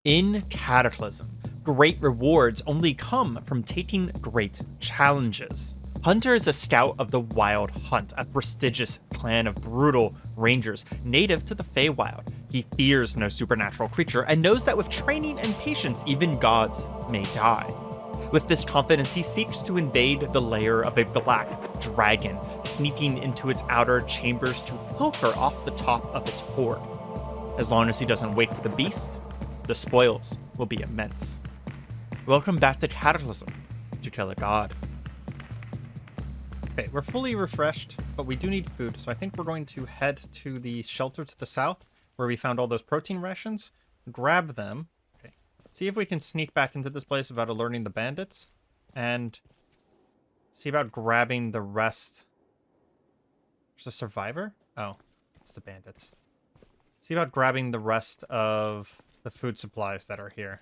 In Cataclysm, great rewards only come from taking great challenges. Hunter is a scout of the Wild Hunt, a prestigious clan of brutal rangers native to the Feywild. He fears no supernatural creature and knows that with training and patience, even gods may die. With this confidence, he seeks to invade the lair of a black dragon, sneaking into its outer chambers to pilfer off the top of its hoard. As long as he doesn't wake the beast, the spoils will be immense. Welcome back to Cataclysm, to kill a god. Okay, we're fully refreshed, but we do need food, so I think we're going to head to the shelter to the south, where we found all those protein rations, grab them. Okay, see if we can sneak back into this place without alerting the bandits, and see about grabbing the rest. There's a survivor? Oh, it's the bandits. See about grabbing the rest of the food supplies that are here.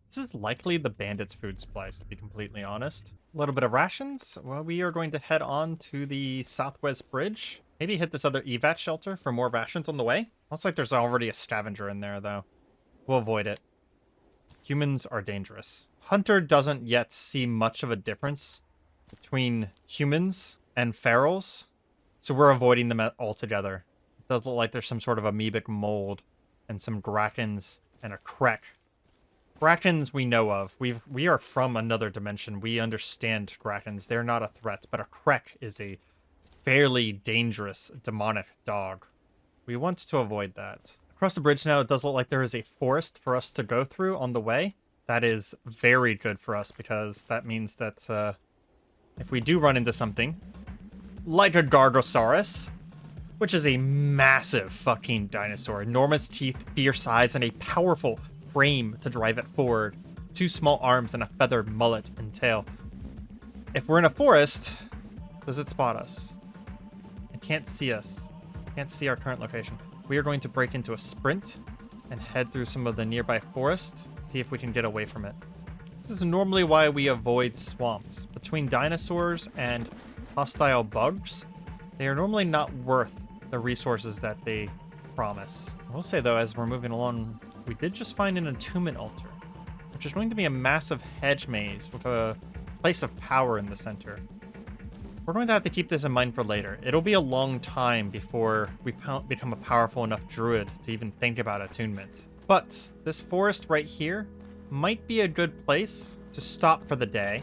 This is likely the bandits' food supplies, to be completely honest. A little bit of rations. Well, we are going to head on to the southwest bridge. Maybe hit this other evac shelter for more rations on the way. Looks like there's already a scavenger in there, though. We'll avoid it. Humans are dangerous. Hunter doesn't yet see much of a difference between humans and ferals, so we're avoiding them altogether. It does look like there's some sort of amoebic mold and some Grakens and a Krek. Grakens we know of. We are from another dimension. We understand Grakens. They're not a threat, but a Krek is a fairly dangerous demonic dog. We want to avoid that. Across the bridge now, it does look like there is a forest for us to go through on the way. That is very good for us because that means that if we do run into something, like a Gargosaurus, which is a massive fucking dinosaur. Enormous teeth, fierce eyes, and a powerful frame to drive it forward. 2 small arms and a feathered mullet and tail. If we're in a forest, does it spot us? It can't see us. Can't see our current location. We are going to break into a sprint and head through some of the nearby forest. See if we can get away from it. This is normally why we avoid swamps. Between dinosaurs and hostile bugs, they are normally not worth the resources that they promise. I will say, though, as we're moving along, we did just find an attunement altar, which is going to be a massive hedge maze with a place of power in the center. We're going to have to keep this in mind for later. It'll be a long time before we become a powerful enough druid to even think about attunement. But this forest right here might be a good place to stop for the day.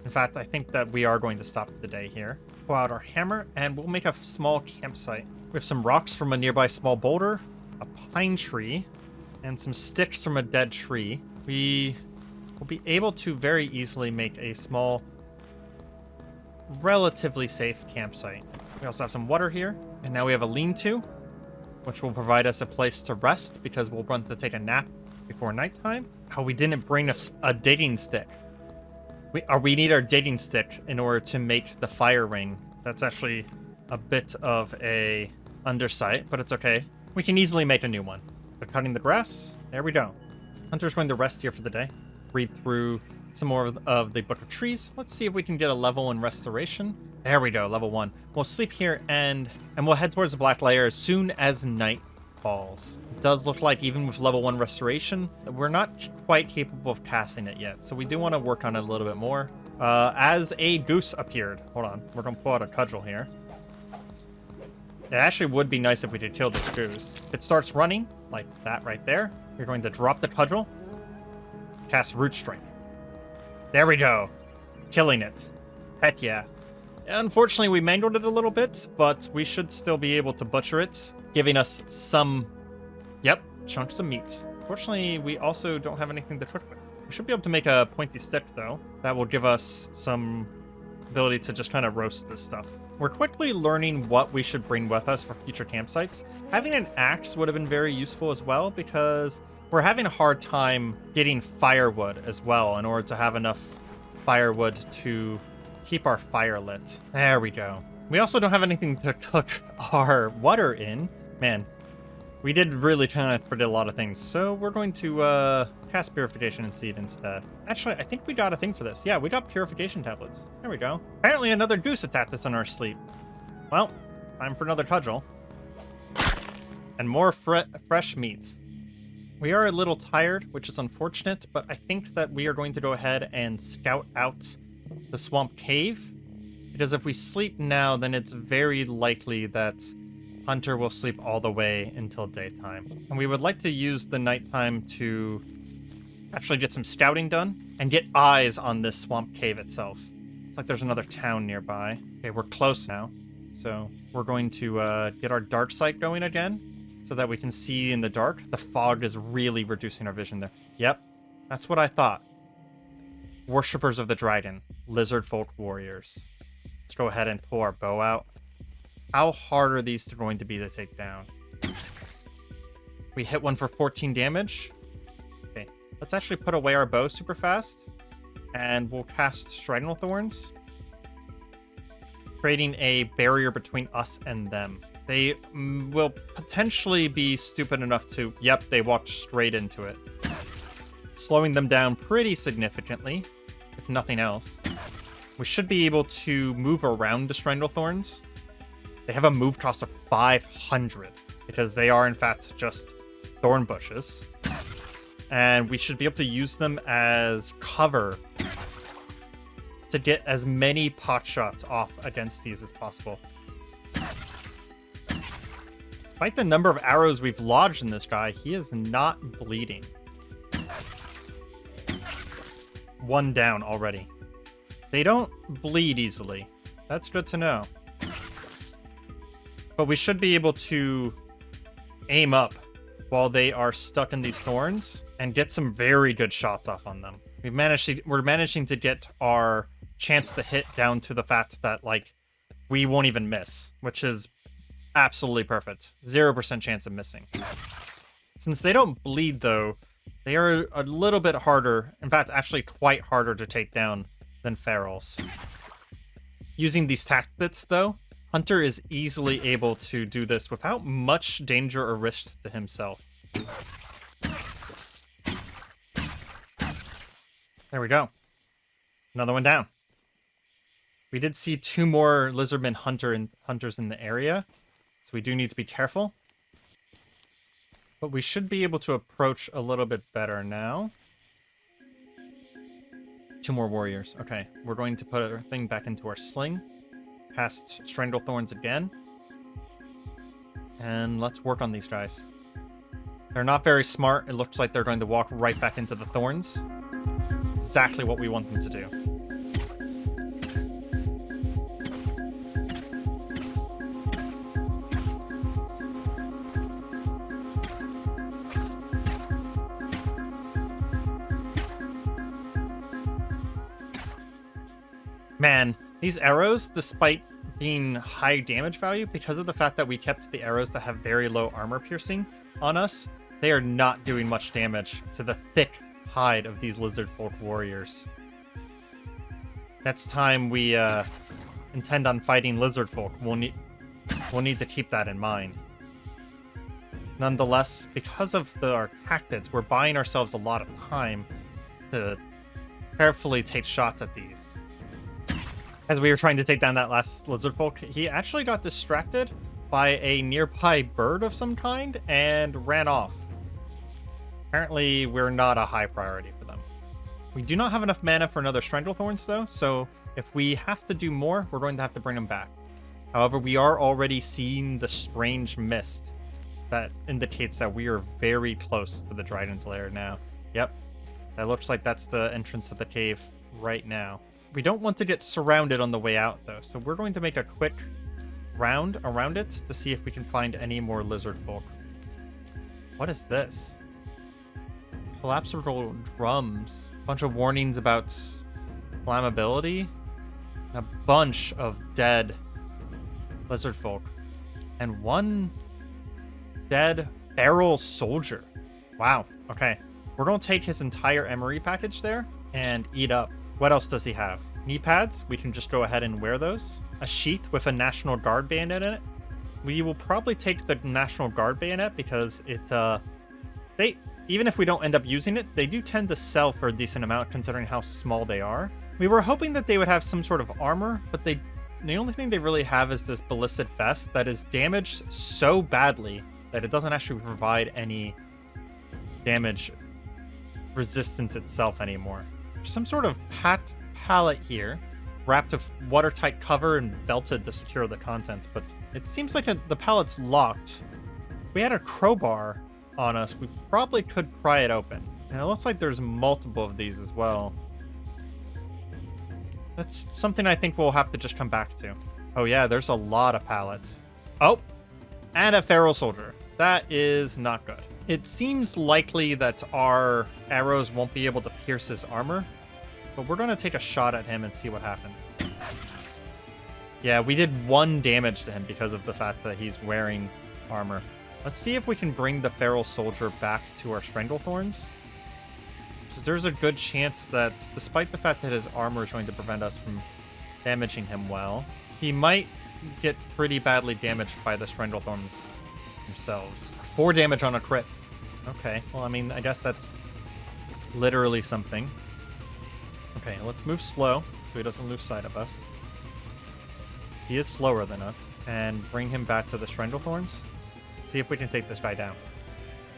In fact, I think that we are going to stop for the day here. Pull out our hammer, and we'll make a small campsite. We have some rocks from a nearby small boulder, a pine tree, and some sticks from a dead tree. We will be able to very easily make a small, relatively safe campsite. We also have some water here, and now we have a lean-to, which will provide us a place to rest because we'll run to take a nap before nighttime. Oh, we didn't bring a dating stick. We need our dating stick in order to make the fire ring. That's actually a bit of a undersight, but it's okay. We can easily make a new one. So cutting the grass, there we go. Hunter's going to rest here for the day. Read through some more of the Book of Trees. Let's see if we can get a level in restoration. There we go, level 1. We'll sleep here and we'll head towards the Black Lair as soon as night falls. It does look like even with level 1 restoration, we're not quite capable of casting it yet, so we do want to work on it a little bit more. As a goose appeared. Hold on, we're going to pull out a cudgel here. It actually would be nice if we could kill this goose. If it starts running, like that right there, you're going to drop the cudgel, cast Root Strike. There we go. Killing it. Heck yeah. Unfortunately, we mangled it a little bit, but we should still be able to butcher it, giving us some, chunks of meat. Fortunately, we also don't have anything to cook with. We should be able to make a pointy stick, though. That will give us some ability to just kind of roast this stuff. We're quickly learning what we should bring with us for future campsites. Having an axe would have been very useful as well, because we're having a hard time getting firewood as well in order to have enough firewood to keep our fire lit. There we go. We also don't have anything to cook our water in. Man, we did really try to forget a lot of things. So we're going to cast Purification and Seed instead. Actually, I think we got a thing for this. Yeah, we got Purification tablets. There we go. Apparently another goose attacked us in our sleep. Well, time for another cudgel. And more fresh meat. We are a little tired, which is unfortunate, but I think that we are going to go ahead and scout out the swamp cave. Because if we sleep now, then it's very likely that Hunter will sleep all the way until daytime. And we would like to use the nighttime to actually get some scouting done and get eyes on this swamp cave itself. It's like there's another town nearby. Okay, we're close now. So we're going to get our dark sight going again so that we can see in the dark. The fog is really reducing our vision there. Yep, that's what I thought. Worshippers of the dragon, lizard folk warriors. Let's go ahead and pull our bow out. How hard are these going to be to take down? We hit one for 14 damage. Okay, let's actually put away our bow super fast. And we'll cast Stridal Thorns, creating a barrier between us and them. They will potentially be stupid enough to... Yep, they walked straight into it. Slowing them down pretty significantly, if nothing else. We should be able to move around the Stridal Thorns. They have a move cost of 500, because they are, in fact, just thorn bushes. And we should be able to use them as cover to get as many pot shots off against these as possible. Despite the number of arrows we've lodged in this guy, he is not bleeding. One down already. They don't bleed easily. That's good to know. But we should be able to aim up while they are stuck in these thorns and get some very good shots off on them. We're managing to get our chance to hit down to the fact that, like, we won't even miss, which is absolutely perfect. 0% chance of missing. Since they don't bleed, though, they are a little bit harder, in fact, actually quite harder to take down than ferals. Using these tactics, though, Hunter is easily able to do this without much danger or risk to himself. There we go. Another one down. We did see 2 more lizardmen hunters in the area, so we do need to be careful. But we should be able to approach a little bit better now. 2 more warriors. Okay, we're going to put our thing back into our sling. Cast Strangle Thorns again. And let's work on these guys. They're not very smart. It looks like they're going to walk right back into the thorns. Exactly what we want them to do. Man, these arrows, despite being high damage value, because of the fact that we kept the arrows that have very low armor piercing on us, they are not doing much damage to the thick hide of these lizard folk warriors. Next time we intend on fighting lizard folk, we'll need to keep that in mind. Nonetheless, because of our tactics, we're buying ourselves a lot of time to carefully take shots at these. As we were trying to take down that last lizard folk, he actually got distracted by a nearby bird of some kind and ran off. Apparently, we're not a high priority for them. We do not have enough mana for another Strangle Thorns, though, so if we have to do more, we're going to have to bring them back. However, we are already seeing the strange mist that indicates that we are very close to the Dragon's Lair now. Yep, that looks like that's the entrance of the cave right now. We don't want to get surrounded on the way out, though, so we're going to make a quick round around it to see if we can find any more lizard folk. What is this? Collapsible drums. A bunch of warnings about flammability. A bunch of dead lizard folk. And one dead feral soldier. Wow. Okay. We're going to take his entire emery package there and eat up. What else does he have? Knee pads. We can just go ahead and wear those. A sheath with a National Guard bayonet in it. We will probably take the National Guard bayonet because it, even if we don't end up using it, they do tend to sell for a decent amount considering how small they are. We were hoping that they would have some sort of armor, but the only thing they really have is this ballistic vest that is damaged so badly that it doesn't actually provide any damage resistance itself anymore. There's some sort of packed pallet here, wrapped with watertight cover and belted to secure the contents, but it seems like the pallet's locked. If we had a crowbar on us, we probably could pry it open. And it looks like there's multiple of these as well. That's something I think we'll have to just come back to. Oh yeah, there's a lot of pallets. Oh, and a feral soldier. That is not good. It seems likely that our arrows won't be able to pierce his armor, but we're going to take a shot at him and see what happens. Yeah, we did 1 damage to him because of the fact that he's wearing armor. Let's see if we can bring the feral soldier back to our Stranglethorns. Because there's a good chance that, despite the fact that his armor is going to prevent us from damaging him well, he might get pretty badly damaged by the Stranglethorns themselves. 4 damage on a crit. Okay, well, I mean, I guess that's literally something. Okay, let's move slow so he doesn't lose sight of us. He is slower than us. And bring him back to the Stranglethorns. See if we can take this guy down.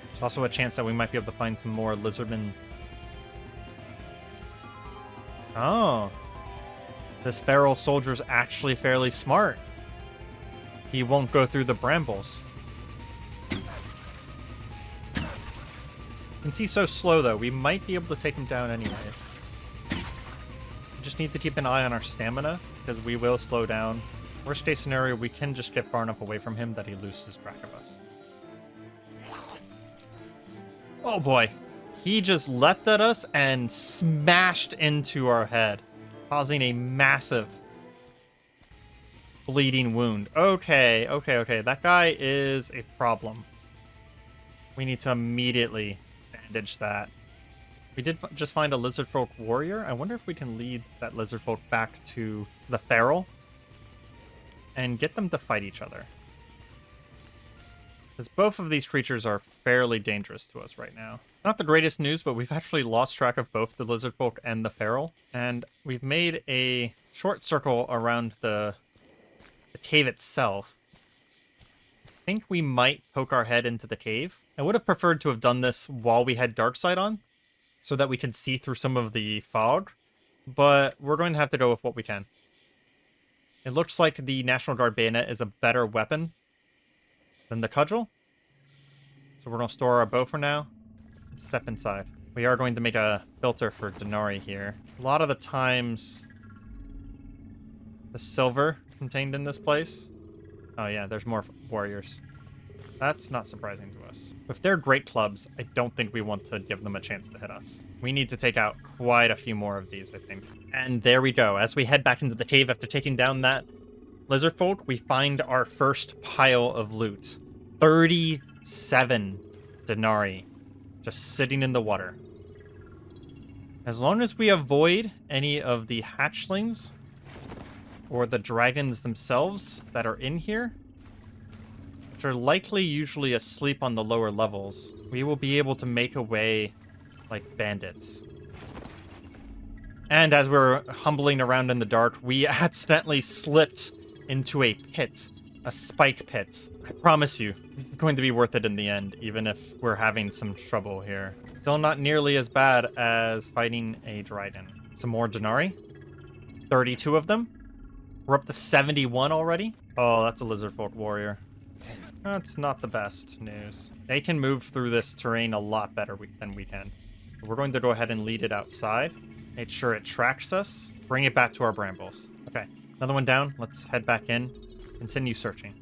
There's also a chance that we might be able to find some more lizardmen. Oh. This feral soldier's actually fairly smart. He won't go through the brambles. Since he's so slow, though, we might be able to take him down anyways. We just need to keep an eye on our stamina, because we will slow down. Worst case scenario, we can just get far enough away from him that he loses track of us. Oh boy. He just leapt at us and smashed into our head, causing a massive bleeding wound. Okay. That guy is a problem. We need to immediately bandage that. We did just find a lizardfolk warrior. I wonder if we can lead that lizardfolk back to the feral and get them to fight each other. Because both of these creatures are fairly dangerous to us right now. Not the greatest news, but we've actually lost track of both the lizardfolk and the feral. And we've made a short circle around the cave itself. I think we might poke our head into the cave. I would have preferred to have done this while we had Darksight on, so that we can see through some of the fog, but we're going to have to go with what we can. It looks like the National Guard bayonet is a better weapon than the cudgel, so we're going to store our bow for now and step inside. We are going to make a filter for Denari here. A lot of the times, the silver contained in this place... Oh yeah, there's more warriors. That's not surprising to us. If they're great clubs, I don't think we want to give them a chance to hit us. We need to take out quite a few more of these, I think. And there we go. As we head back into the cave after taking down that lizardfolk, we find our first pile of loot. 37 denarii just sitting in the water. As long as we avoid any of the hatchlings or the dragons themselves that are in here, which are likely usually asleep on the lower levels, we will be able to make away like bandits. And as we're humbling around in the dark, we accidentally slipped into a pit, a spike pit. I promise you, this is going to be worth it in the end, even if we're having some trouble here. Still not nearly as bad as fighting a dragon. Some more denarii. 32 of them. We're up to 71 already. Oh, that's a lizardfolk warrior. That's not the best news. They can move through this terrain a lot better than we can. We're going to go ahead and lead it outside. Make sure it tracks us. Bring it back to our brambles. Okay, another one down. Let's head back in. Continue searching.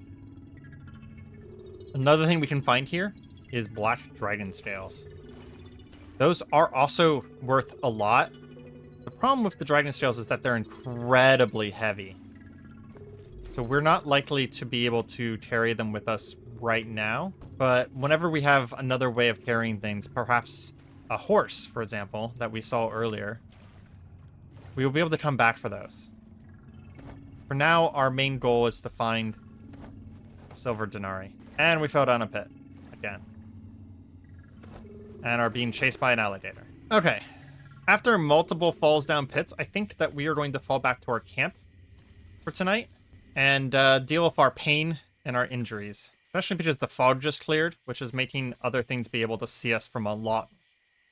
Another thing we can find here is black dragon scales. Those are also worth a lot. The problem with the dragon scales is that they're incredibly heavy. So we're not likely to be able to carry them with us right now. But whenever we have another way of carrying things, perhaps a horse, for example, that we saw earlier, we will be able to come back for those. For now, our main goal is to find silver denarii. And we fell down a pit again. And are being chased by an alligator. Okay. After multiple falls down pits, I think that we are going to fall back to our camp for tonight and deal with our pain and our injuries. Especially because the fog just cleared, which is making other things be able to see us from a lot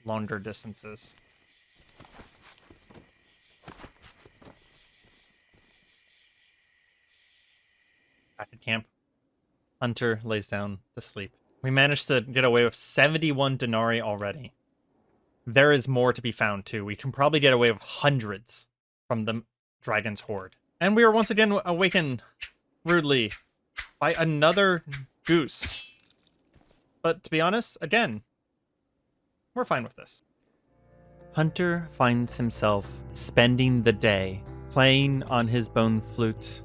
longer distances. Back at camp. Hunter lays down to sleep. We managed to get away with 71 denarii already. There is more to be found, too. We can probably get away with hundreds from the dragon's horde. And we are once again awakened rudely by another goose. But to be honest, again, we're fine with this. Hunter finds himself spending the day playing on his bone flute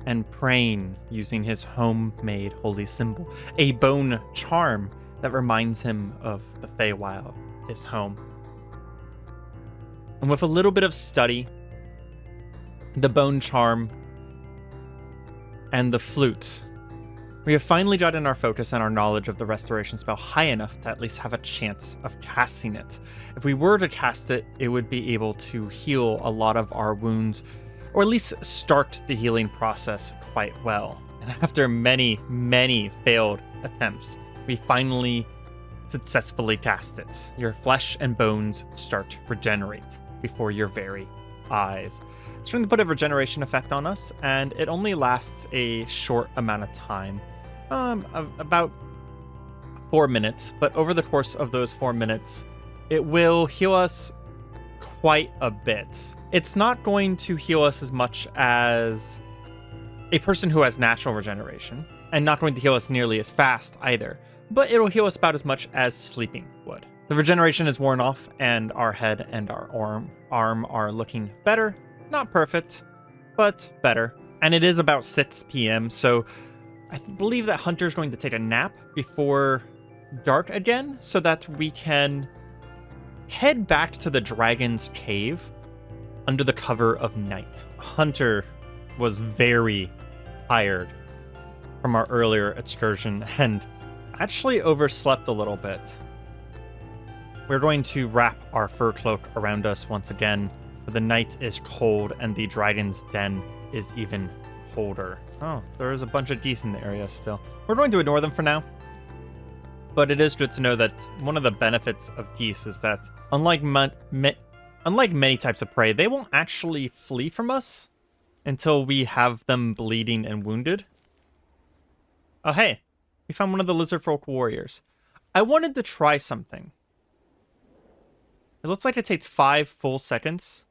and praying using his homemade holy symbol, a bone charm that reminds him of the Feywild, his home. And with a little bit of study, the bone charm, and the flute, we have finally gotten our focus and our knowledge of the restoration spell high enough to at least have a chance of casting it. If we were to cast it, it would be able to heal a lot of our wounds, or at least start the healing process quite well. And after many, many failed attempts, we finally successfully cast it. Your flesh and bones start to regenerate before your very eyes. It's going to put a regeneration effect on us, and it only lasts a short amount of time. About 4 minutes, but over the course of those 4 minutes, it will heal us quite a bit. It's not going to heal us as much as a person who has natural regeneration, and not going to heal us nearly as fast either, but it'll heal us about as much as sleeping would. The regeneration is worn off, and our head and our arm are looking better. Not perfect, but better. And it is about 6 p.m., so I believe that Hunter's going to take a nap before dark again, so that we can head back to the dragon's cave under the cover of night. Hunter was very tired from our earlier excursion and actually overslept a little bit. We're going to wrap our fur cloak around us once again, for the night is cold and the dragon's den is even colder. Oh, there is a bunch of geese in the area still. We're going to ignore them for now. But it is good to know that one of the benefits of geese is that, unlike many types of prey, they won't actually flee from us until we have them bleeding and wounded. Oh, hey, we found one of the lizardfolk warriors. I wanted to try something. It looks like it takes 5 full seconds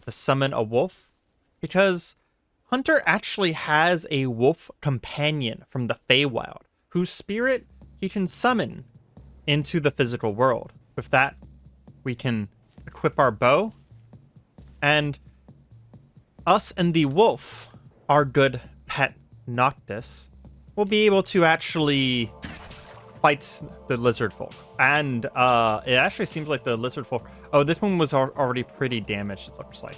to summon a wolf, because Hunter actually has a wolf companion from the Feywild, whose spirit he can summon into the physical world. With that, we can equip our bow, and us and the wolf, our good pet Noctis, will be able to actually fight the lizard folk. And it actually seems like the lizard folk... Oh, this one was already pretty damaged, it looks like.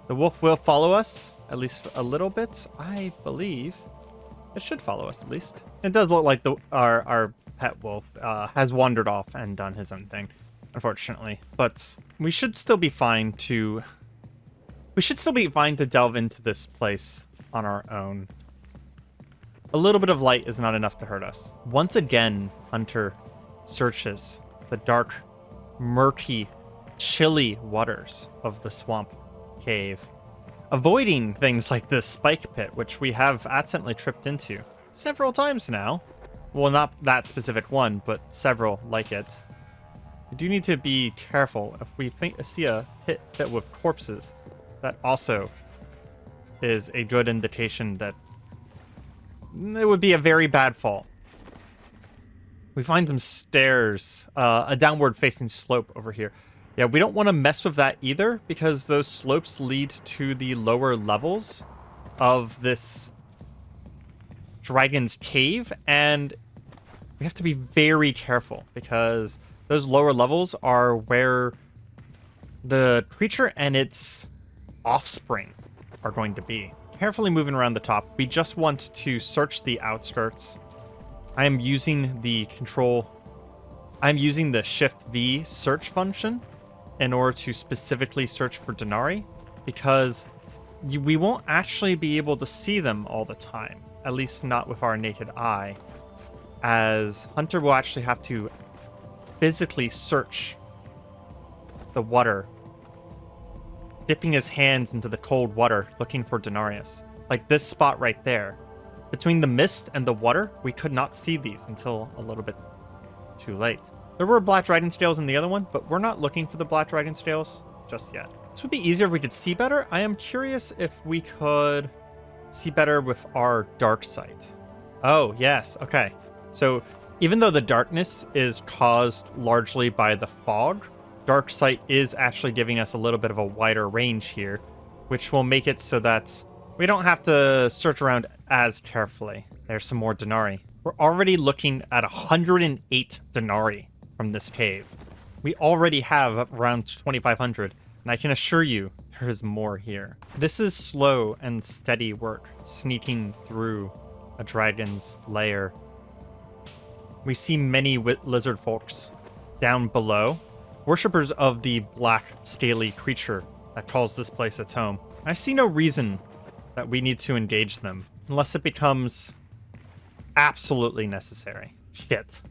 The wolf will follow us, at least a little bit, I believe. It should follow us, at least. It does look like our pet wolf has wandered off and done his own thing, unfortunately. But we should still be fine to... We should still be fine to delve into this place on our own. A little bit of light is not enough to hurt us. Once again, Hunter searches the dark, murky, chilly waters of the swamp cave, avoiding things like this spike pit, which we have accidentally tripped into several times now. Well, not that specific one, but several like it. We do need to be careful. If we see a pit with corpses, that also is a good indication that it would be a very bad fall. We find some stairs, a downward facing slope over here. Yeah, we don't want to mess with that either, because those slopes lead to the lower levels of this dragon's cave, and we have to be very careful, because those lower levels are where the creature and its offspring are going to be. Carefully moving around the top. We just want to search the outskirts. I am using the Shift V search function in order to specifically search for denarii, because we won't actually be able to see them all the time. at least not with our naked eye, as Hunter will actually have to physically search the water, dipping his hands into the cold water looking for Denarius. Like this spot right there. Between the mist and the water, we could not see these until a little bit too late. There were black dragon scales in the other one, but we're not looking for the black dragon scales just yet. This would be easier if we could see better. I am curious if we could see better with our dark sight. Oh, yes. Okay. So even though the darkness is caused largely by the fog, dark sight is actually giving us a little bit of a wider range here, which will make it so that we don't have to search around as carefully. There's some more Denari. We're already looking at 108 Denari from this cave. We already have around 2,500, and I can assure you there is more here. This is slow and steady work, sneaking through a dragon's lair. We see many lizard folks down below, worshippers of the black, scaly creature that calls this place its home. I see no reason that we need to engage them, unless it becomes absolutely necessary. Shit.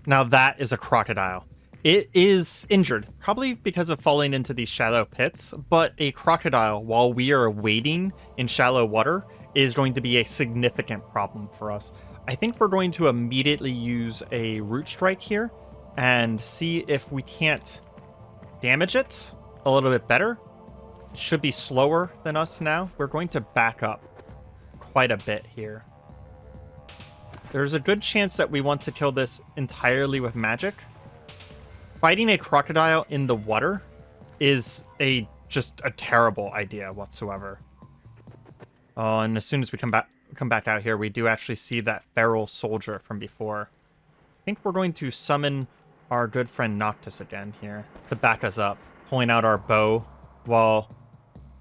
Now that is a crocodile. It is injured, probably because of falling into these shallow pits, but a crocodile, while we are wading in shallow water, is going to be a significant problem for us. I think we're going to immediately use a root strike here and see if we can't damage it a little bit better. It should be slower than us now. We're going to back up quite a bit here. There's a good chance that we want to kill this entirely with magic. Fighting a crocodile in the water is just a terrible idea whatsoever. Oh, and as soon as we come back out here, we do actually see that feral soldier from before. I think we're going to summon our good friend Noctis again here to back us up, pulling out our bow while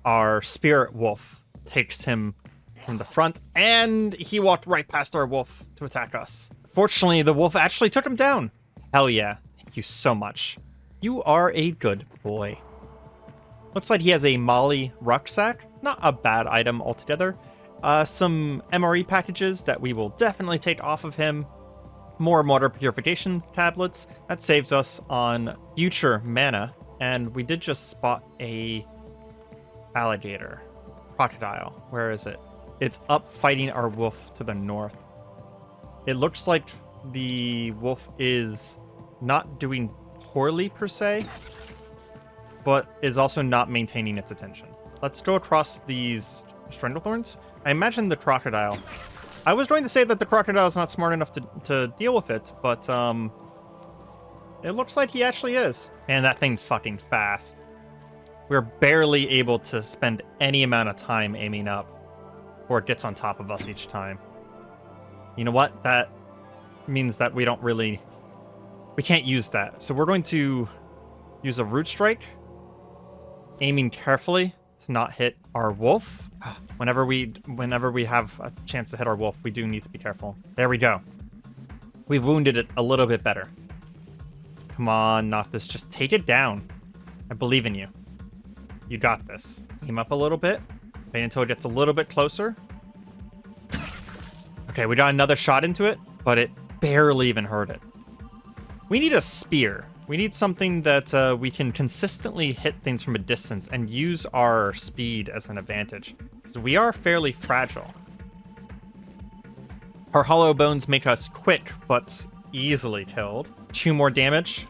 our spirit wolf takes him from the front, and he walked right past our wolf to attack us. Fortunately, the wolf actually took him down. Hell yeah. Thank you so much. You are a good boy. Looks like he has a Molly rucksack. Not a bad item altogether. Some MRE packages that we will definitely take off of him. More water purification tablets. That saves us on future mana. And we did just spot a alligator. Crocodile. Where is it? It's up fighting our wolf to the north. It looks like the wolf is not doing poorly per se, but is also not maintaining its attention. Let's go across these Stranglethorns. I imagine the crocodile. I was going to say that the crocodile is not smart enough to deal with it, but it looks like he actually is. And that thing's fucking fast. We're barely able to spend any amount of time aiming up before it gets on top of us each time. You know what? That means that we can't use that. So we're going to use a root strike, aiming carefully to not hit our wolf. Whenever we have a chance to hit our wolf, we do need to be careful. There we go. We've wounded it a little bit better. Come on, Noctis, just take it down. I believe in you. You got this. Aim up a little bit. Wait until it gets a little bit closer. Okay, we got another shot into it, but it barely even hurt it. We need a spear. We need something that we can consistently hit things from a distance and use our speed as an advantage. Because we are fairly fragile. Our hollow bones make us quick, but easily killed. 2 more damage.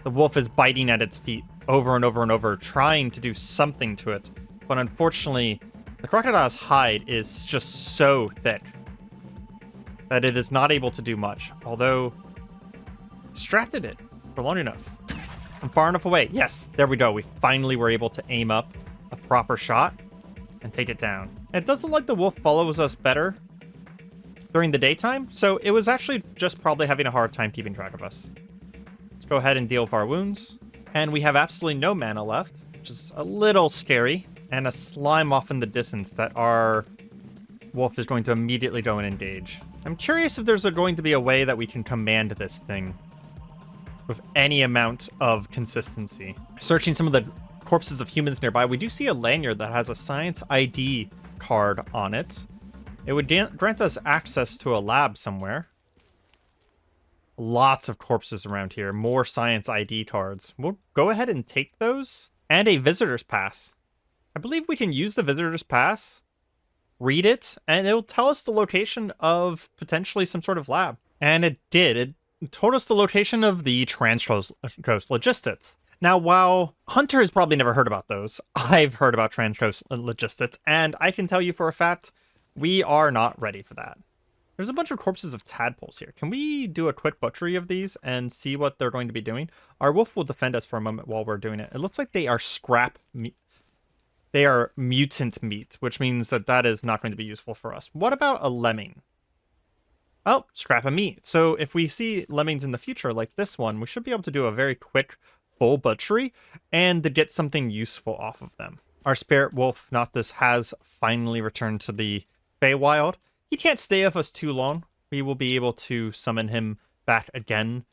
The wolf is biting at its feet over and over and over, trying to do something to it. But unfortunately, the crocodile's hide is just so thick that it is not able to do much. Although, distracted it for long enough. From far enough away. Yes, there we go. We finally were able to aim up a proper shot and take it down. It does look like the wolf follows us better during the daytime, so it was actually just probably having a hard time keeping track of us. Let's go ahead and deal with our wounds. And we have absolutely no mana left, which is a little scary. And a slime off in the distance that our wolf is going to immediately go and engage. I'm curious if there's going to be a way that we can command this thing with any amount of consistency. Searching some of the corpses of humans nearby, we do see a lanyard that has a science ID card on it. It would grant us access to a lab somewhere. Lots of corpses around here. More science ID cards. We'll go ahead and take those. And a visitor's pass. I believe we can use the visitor's pass, read it, and it'll tell us the location of potentially some sort of lab. And it did. It told us the location of the Transcoast Logistics. Now, while Hunter has probably never heard about those, I've heard about Transcoast Logistics, and I can tell you for a fact, we are not ready for that. There's a bunch of corpses of tadpoles here. Can we do a quick butchery of these and see what they're going to be doing? Our wolf will defend us for a moment while we're doing it. It looks like they are scrap meat. They are mutant meat, which means that that is not going to be useful for us. What about a lemming? Oh, scrap of meat. So if we see lemmings in the future like this one, we should be able to do a very quick full butchery and to get something useful off of them. Our spirit wolf, Noctis, has finally returned to the Feywild. He can't stay with us too long. We will be able to summon him back again.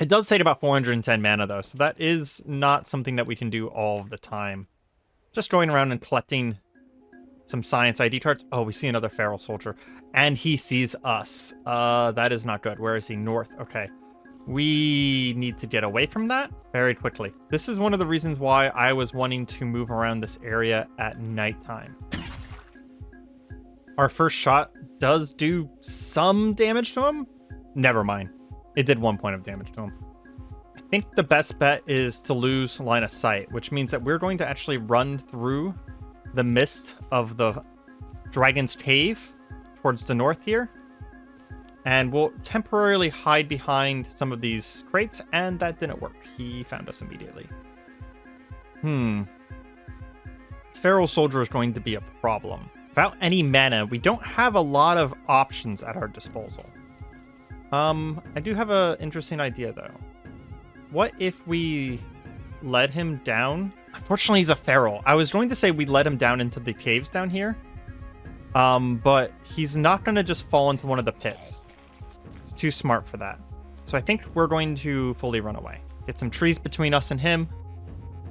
It does take about 410 mana, though, so that is not something that we can do all of the time. Just going around and collecting some science ID cards. Oh, we see another feral soldier. And he sees us. That is not good. Where is he? North. Okay. We need to get away from that very quickly. This is one of the reasons why I was wanting to move around this area at nighttime. Our first shot does do some damage to him. Never mind. It did 1 point of damage to him. I think the best bet is to lose line of sight, which means that we're going to actually run through the mist of the Dragon's Cave towards the north here. And we'll temporarily hide behind some of these crates, and that didn't work. He found us immediately. This feral soldier is going to be a problem. Without any mana, we don't have a lot of options at our disposal. I do have an interesting idea, though. What if we led him down? Unfortunately, he's a feral. I was going to say we led him down into the caves down here. But he's not going to just fall into one of the pits. He's too smart for that. So I think we're going to fully run away. Get some trees between us and him.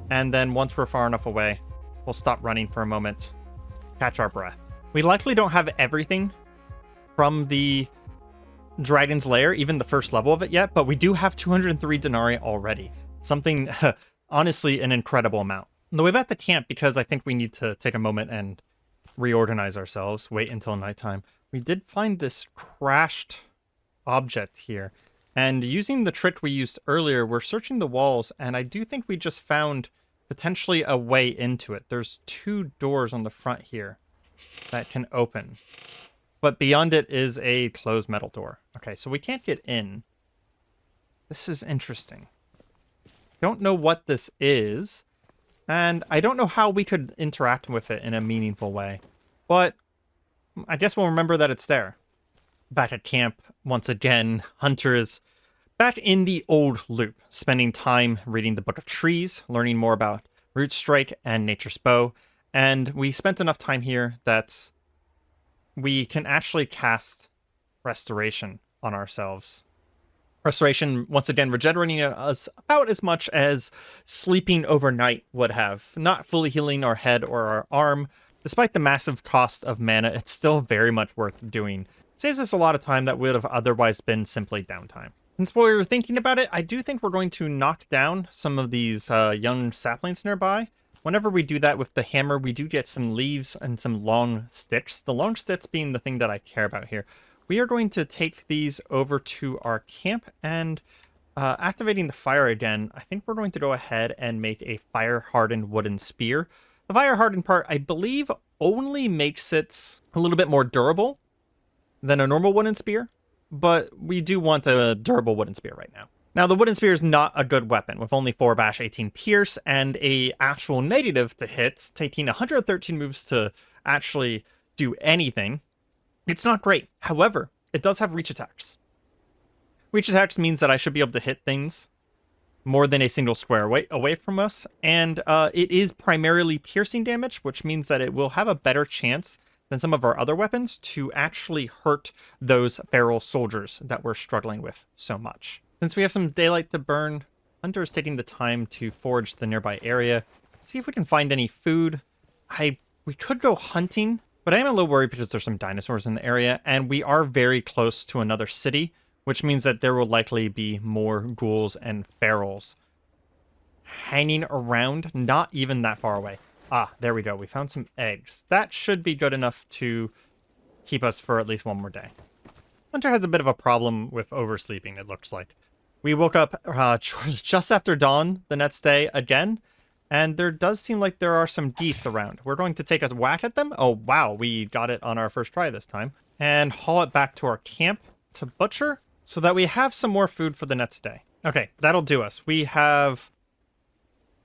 And then once we're far enough away, we'll stop running for a moment. Catch our breath. We likely don't have everything from the Dragon's Lair, even the first level of it yet, but we do have 203 denarii already. Something, honestly, an incredible amount. On the way back to camp, because I think we need to take a moment and reorganize ourselves, wait until nighttime, we did find this crashed object here. And using the trick we used earlier, we're searching the walls, and I do think we just found potentially a way into it. There's 2 doors on the front here that can open. But beyond it is a closed metal door. Okay, so we can't get in. This is interesting. Don't know what this is, and I don't know how we could interact with it in a meaningful way. But I guess we'll remember that it's there. Back at camp, once again, Hunter is back in the old loop, spending time reading the Book of Trees, learning more about Root Strike and Nature's Bow, and we spent enough time here that we can actually cast Restoration on ourselves. Restoration, once again, regenerating us about as much as sleeping overnight would have, not fully healing our head or our arm. Despite the massive cost of mana, it's still very much worth doing. Saves us a lot of time that would have otherwise been simply downtime. Since we were thinking about it, I do think we're going to knock down some of these young saplings nearby. Whenever we do that with the hammer, we do get some leaves and some long sticks. The long sticks being the thing that I care about here. We are going to take these over to our camp and activating the fire again. I think we're going to go ahead and make a fire-hardened wooden spear. The fire-hardened part, I believe, only makes it a little bit more durable than a normal wooden spear, but we do want a durable wooden spear right now. Now, the wooden spear is not a good weapon, with only 4 bash, 18 pierce, and a actual negative to hits, taking 113 moves to actually do anything. It's not great. However, it does have reach attacks. Reach attacks means that I should be able to hit things more than a single square away from us, and it is primarily piercing damage, which means that it will have a better chance than some of our other weapons to actually hurt those feral soldiers that we're struggling with so much. Since we have some daylight to burn, Hunter is taking the time to forage the nearby area, see if we can find any food. We could go hunting But I am a little worried because there's some dinosaurs in the area, and we are very close to another city, which means that there will likely be more ghouls and ferals hanging around, not even that far away. Ah, there we go. We found some eggs. That should be good enough to keep us for at least one more day. Hunter has a bit of a problem with oversleeping, it looks like. We woke up just after dawn the next day again, and there does seem like there are some geese around. We're going to take a whack at them. Oh, wow, we got it on our first try this time. And haul it back to our camp to butcher so that we have some more food for the next day. Okay, that'll do us. We have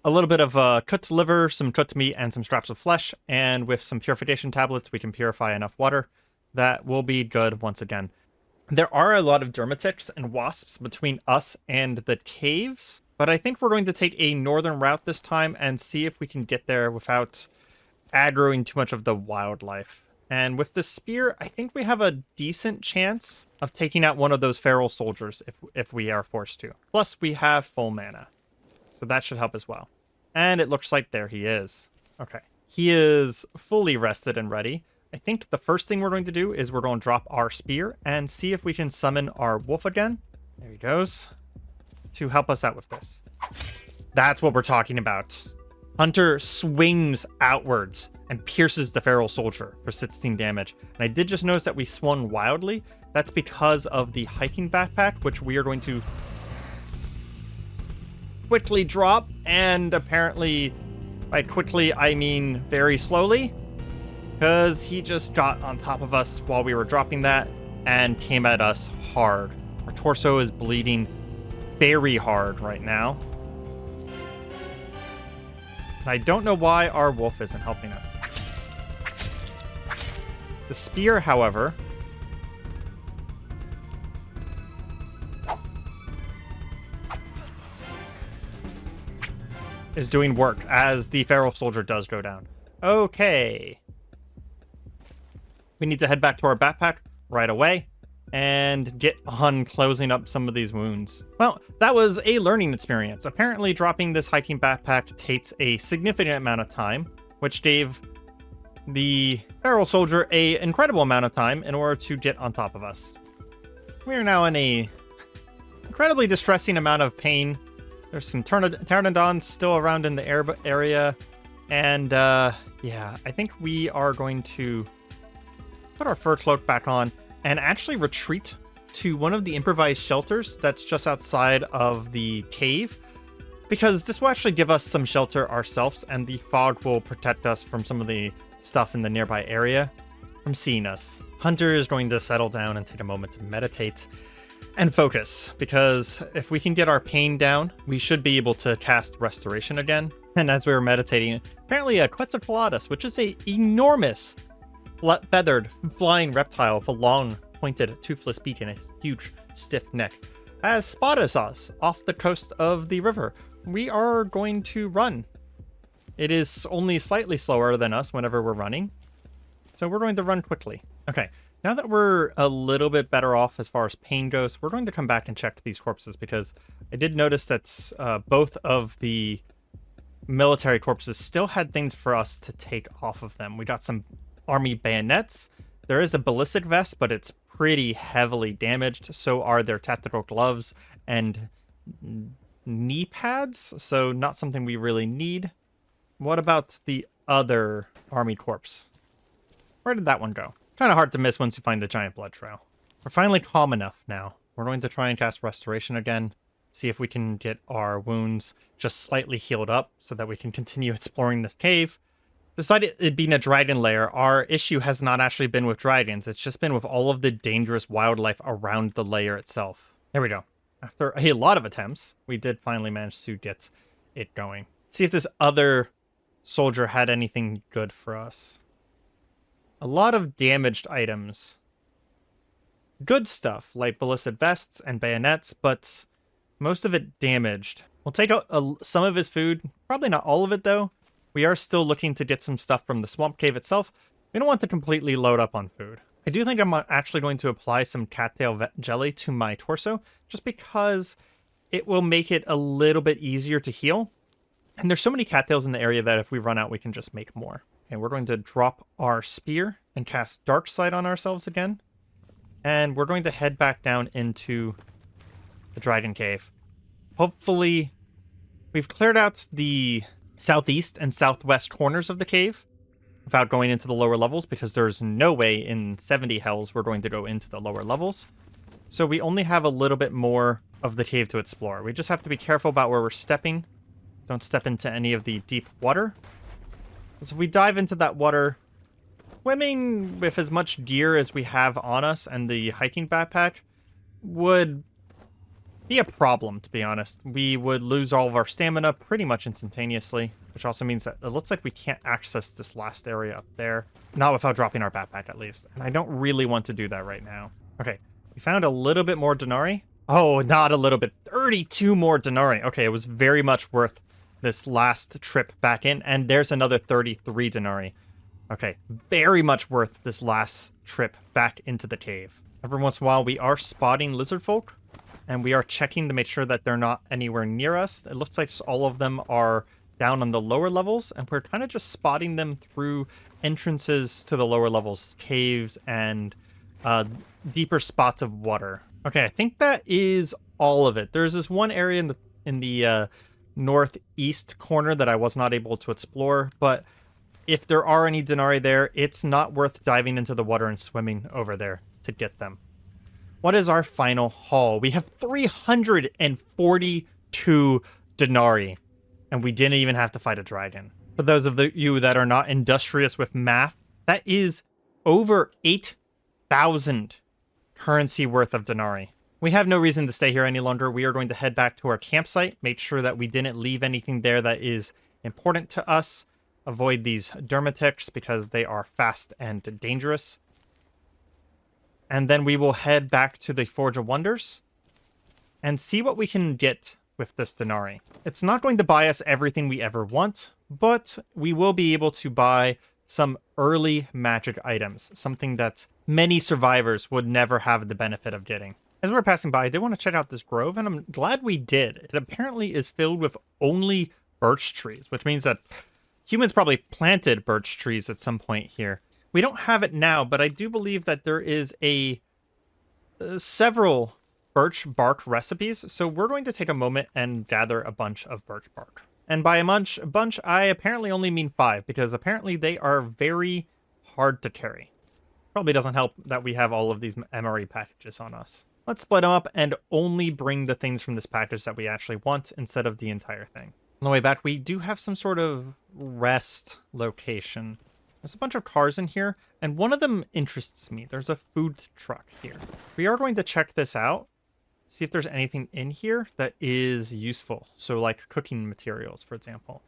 a little bit of cooked liver, some cooked meat, and some scraps of flesh. And with some purification tablets, we can purify enough water. That will be good once again. There are a lot of dermatics and wasps between us and the caves, but I think we're going to take a northern route this time and see if we can get there without aggroing too much of the wildlife. And with the spear, I think we have a decent chance of taking out one of those feral soldiers if we are forced to. Plus, we have full mana, so that should help as well. And it looks like there he is. Okay, he is fully rested and ready. I think the first thing we're going to do is we're going to drop our spear and see if we can summon our wolf again. There he goes. To help us out with this. That's what we're talking about. Hunter swings outwards and pierces the feral soldier for 16 damage. And I did just notice that we swung wildly. That's because of the hiking backpack, which we are going to quickly drop. And apparently, by quickly, I mean very slowly. Because he just got on top of us while we were dropping that and came at us hard. Our torso is bleeding very hard right now. I don't know why our wolf isn't helping us. The spear, however, is doing work as the feral soldier does go down. Okay. We need to head back to our backpack right away and get on closing up some of these wounds. Well, that was a learning experience. Apparently, dropping this hiking backpack takes a significant amount of time, which gave the feral soldier an incredible amount of time in order to get on top of us. We are now in a incredibly distressing amount of pain. There's some pteranodons still around in the area, and yeah, I think we are going to put our fur cloak back on and actually retreat to one of the improvised shelters that's just outside of the cave, because this will actually give us some shelter ourselves, and the fog will protect us from some of the stuff in the nearby area from seeing us. Hunter is going to settle down and take a moment to meditate and focus, because if we can get our pain down, we should be able to cast restoration again. And as we were meditating, apparently a Quetzalcoatlus, which is a enormous feathered flying reptile with a long pointed toothless beak and a huge stiff neck, has spotted us off the coast of the river. We are going to run. It is only slightly slower than us whenever we're running, so we're going to run quickly. Okay, now that we're a little bit better off as far as pain goes, we're going to come back and check these corpses, because I did notice that both of the military corpses still had things for us to take off of them. We got some army bayonets. There is a ballistic vest, but it's pretty heavily damaged. So are their tactical gloves and knee pads, so not something we really need. What about the other army corpse? Where did that one go? Kind of hard to miss once you find the giant blood trail. We're finally calm enough now. We're going to try and cast restoration again, see if we can get our wounds just slightly healed up so that we can continue exploring this cave. Despite it being a dragon lair, our issue has not actually been with dragons. It's just been with all of the dangerous wildlife around the lair itself. There we go. After a lot of attempts, we did finally manage to get it going. See if this other soldier had anything good for us. A lot of damaged items. Good stuff, like ballistic vests and bayonets, but most of it damaged. We'll take out some of his food. Probably not all of it, though. We are still looking to get some stuff from the swamp cave itself. We don't want to completely load up on food. I do think I'm actually going to apply some cattail jelly to my torso, just because it will make it a little bit easier to heal. And there's so many cattails in the area that if we run out, we can just make more. And we're going to drop our spear and cast Dark Sight on ourselves again. And we're going to head back down into the Dragon Cave. Hopefully, we've cleared out the southeast and southwest corners of the cave without going into the lower levels, because there's no way in 70 hells we're going to go into the lower levels. So we only have a little bit more of the cave to explore. We just have to be careful about where we're stepping. Don't step into any of the deep water. So if we dive into that water, swimming with as much gear as we have on us and the hiking backpack would be a problem, to be honest. We would lose all of our stamina pretty much instantaneously, which also means that it looks like we can't access this last area up there. Not without dropping our backpack, at least. And I don't really want to do that right now. Okay, we found a little bit more denarii. Oh, not a little bit. 32 more denarii. Okay, it was very much worth this last trip back in. And there's another 33 denarii. Okay, very much worth this last trip back into the cave. Every once in a while, we are spotting lizard folk, and we are checking to make sure that they're not anywhere near us. It looks like all of them are down on the lower levels, and we're kind of just spotting them through entrances to the lower levels, caves, and deeper spots of water. Okay, I think that is all of it. There's this one area in the northeast corner that I was not able to explore, but if there are any denarii there, it's not worth diving into the water and swimming over there to get them. What is our final haul? We have 342 denarii, and we didn't even have to fight a dragon. For those of you that are not industrious with math, that is over 8,000 currency worth of denarii. We have no reason to stay here any longer. We are going to head back to our campsite, make sure that we didn't leave anything there that is important to us. Avoid these dermatics because they are fast and dangerous. And then we will head back to the Forge of Wonders and see what we can get with this denarii. It's not going to buy us everything we ever want, but we will be able to buy some early magic items, something that many survivors would never have the benefit of getting. As we're passing by, I did want to check out this grove, and I'm glad we did. It apparently is filled with only birch trees, which means that humans probably planted birch trees at some point here. We don't have it now, but I do believe that there is several birch bark recipes, so we're going to take a moment and gather a bunch of birch bark. And by a bunch, I apparently only mean 5, because apparently they are very hard to carry. Probably doesn't help that we have all of these MRE packages on us. Let's split them up and only bring the things from this package that we actually want instead of the entire thing. On the way back, we do have some sort of rest location. There's a bunch of cars in here, and one of them interests me. There's a food truck here. We are going to check this out, see if there's anything in here that is useful. So like cooking materials, for example.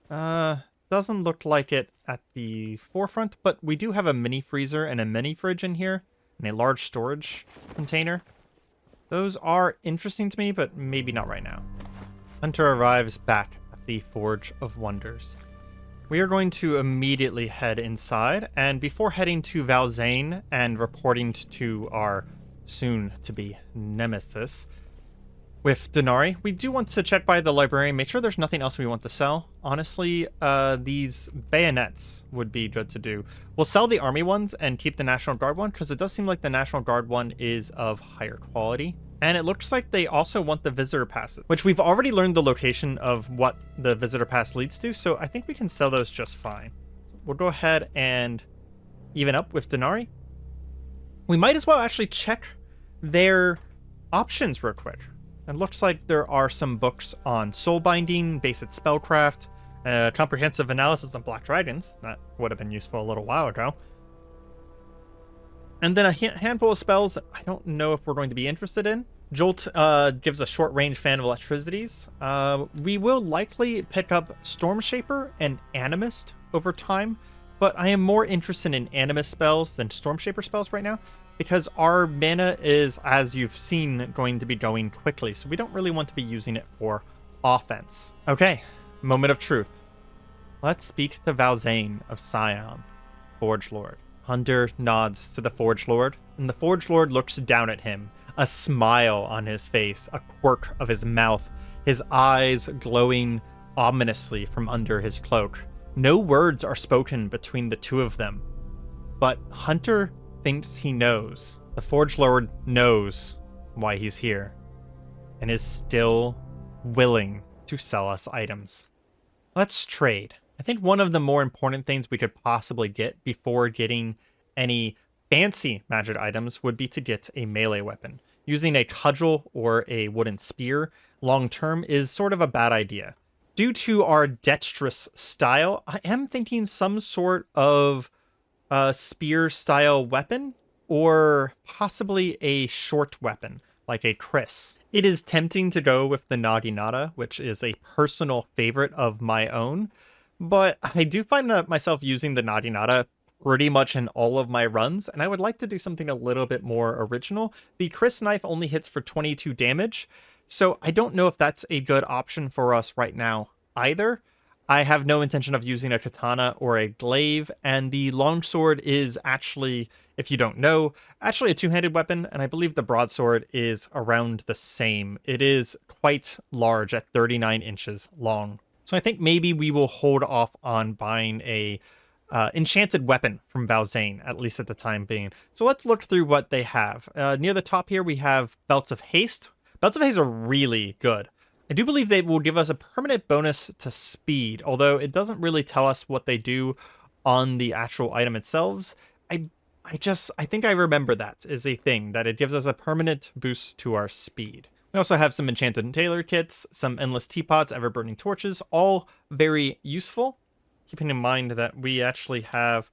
Doesn't look like it at the forefront, but we do have a mini freezer and a mini fridge in here, and a large storage container. Those are interesting to me, but maybe not right now. Hunter arrives back at the Forge of Wonders. We are going to immediately head inside, and before heading to Valzane and reporting to our soon-to-be nemesis with denarii, we do want to check by the librarian, make sure there's nothing else we want to sell. Honestly, these bayonets would be good to do. We'll sell the army ones and keep the National Guard one, because it does seem like the National Guard one is of higher quality. And it looks like they also want the visitor passes, which we've already learned the location of what the visitor pass leads to, so I think we can sell those just fine. We'll go ahead and even up with denarii. We might as well actually check their options real quick. It looks like there are some books on soul binding, basic spellcraft, comprehensive analysis on black dragons. That would have been useful a little while ago. And then a handful of spells that I don't know if we're going to be interested in. Jolt gives a short-range fan of electricities. We will likely pick up Storm Shaper and Animist over time, but I am more interested in Animist spells than Storm Shaper spells right now, because our mana is, as you've seen, going to be going quickly, so we don't really want to be using it for offense. Okay, moment of truth. Let's speak to Valzane of Scion, Forge Lord. Hunter nods to the Forge Lord, and the Forge Lord looks down at him, a smile on his face, a quirk of his mouth, his eyes glowing ominously from under his cloak. No words are spoken between the two of them, but Hunter thinks he knows. The Forge Lord knows why he's here and is still willing to sell us items. Let's trade. I think one of the more important things we could possibly get before getting any fancy magic items would be to get a melee weapon. Using a cudgel or a wooden spear long term is sort of a bad idea. Due to our dexterous style, I am thinking some sort of spear style weapon, or possibly a short weapon like a Chris. It is tempting to go with the Naginata, which is a personal favorite of my own, but I do find myself using the Naginata pretty much in all of my runs, and I would like to do something a little bit more original. The Chris knife only hits for 22 damage, so I don't know if that's a good option for us right now either. I have no intention of using a katana or a glaive, and the longsword is actually, if you don't know, actually a two-handed weapon, and I believe the broadsword is around the same. It is quite large at 39 inches long. So I think maybe we will hold off on buying a enchanted weapon from Valzane, at least at the time being. So let's look through what they have. Near the top here, we have Belts of Haste. Belts of Haste are really good. I do believe they will give us a permanent bonus to speed, although it doesn't really tell us what they do on the actual item itself. I think I remember that is a thing, that it gives us a permanent boost to our speed. We also have some enchanted tailor kits, some endless teapots, ever-burning torches, all very useful. Keeping in mind that we actually have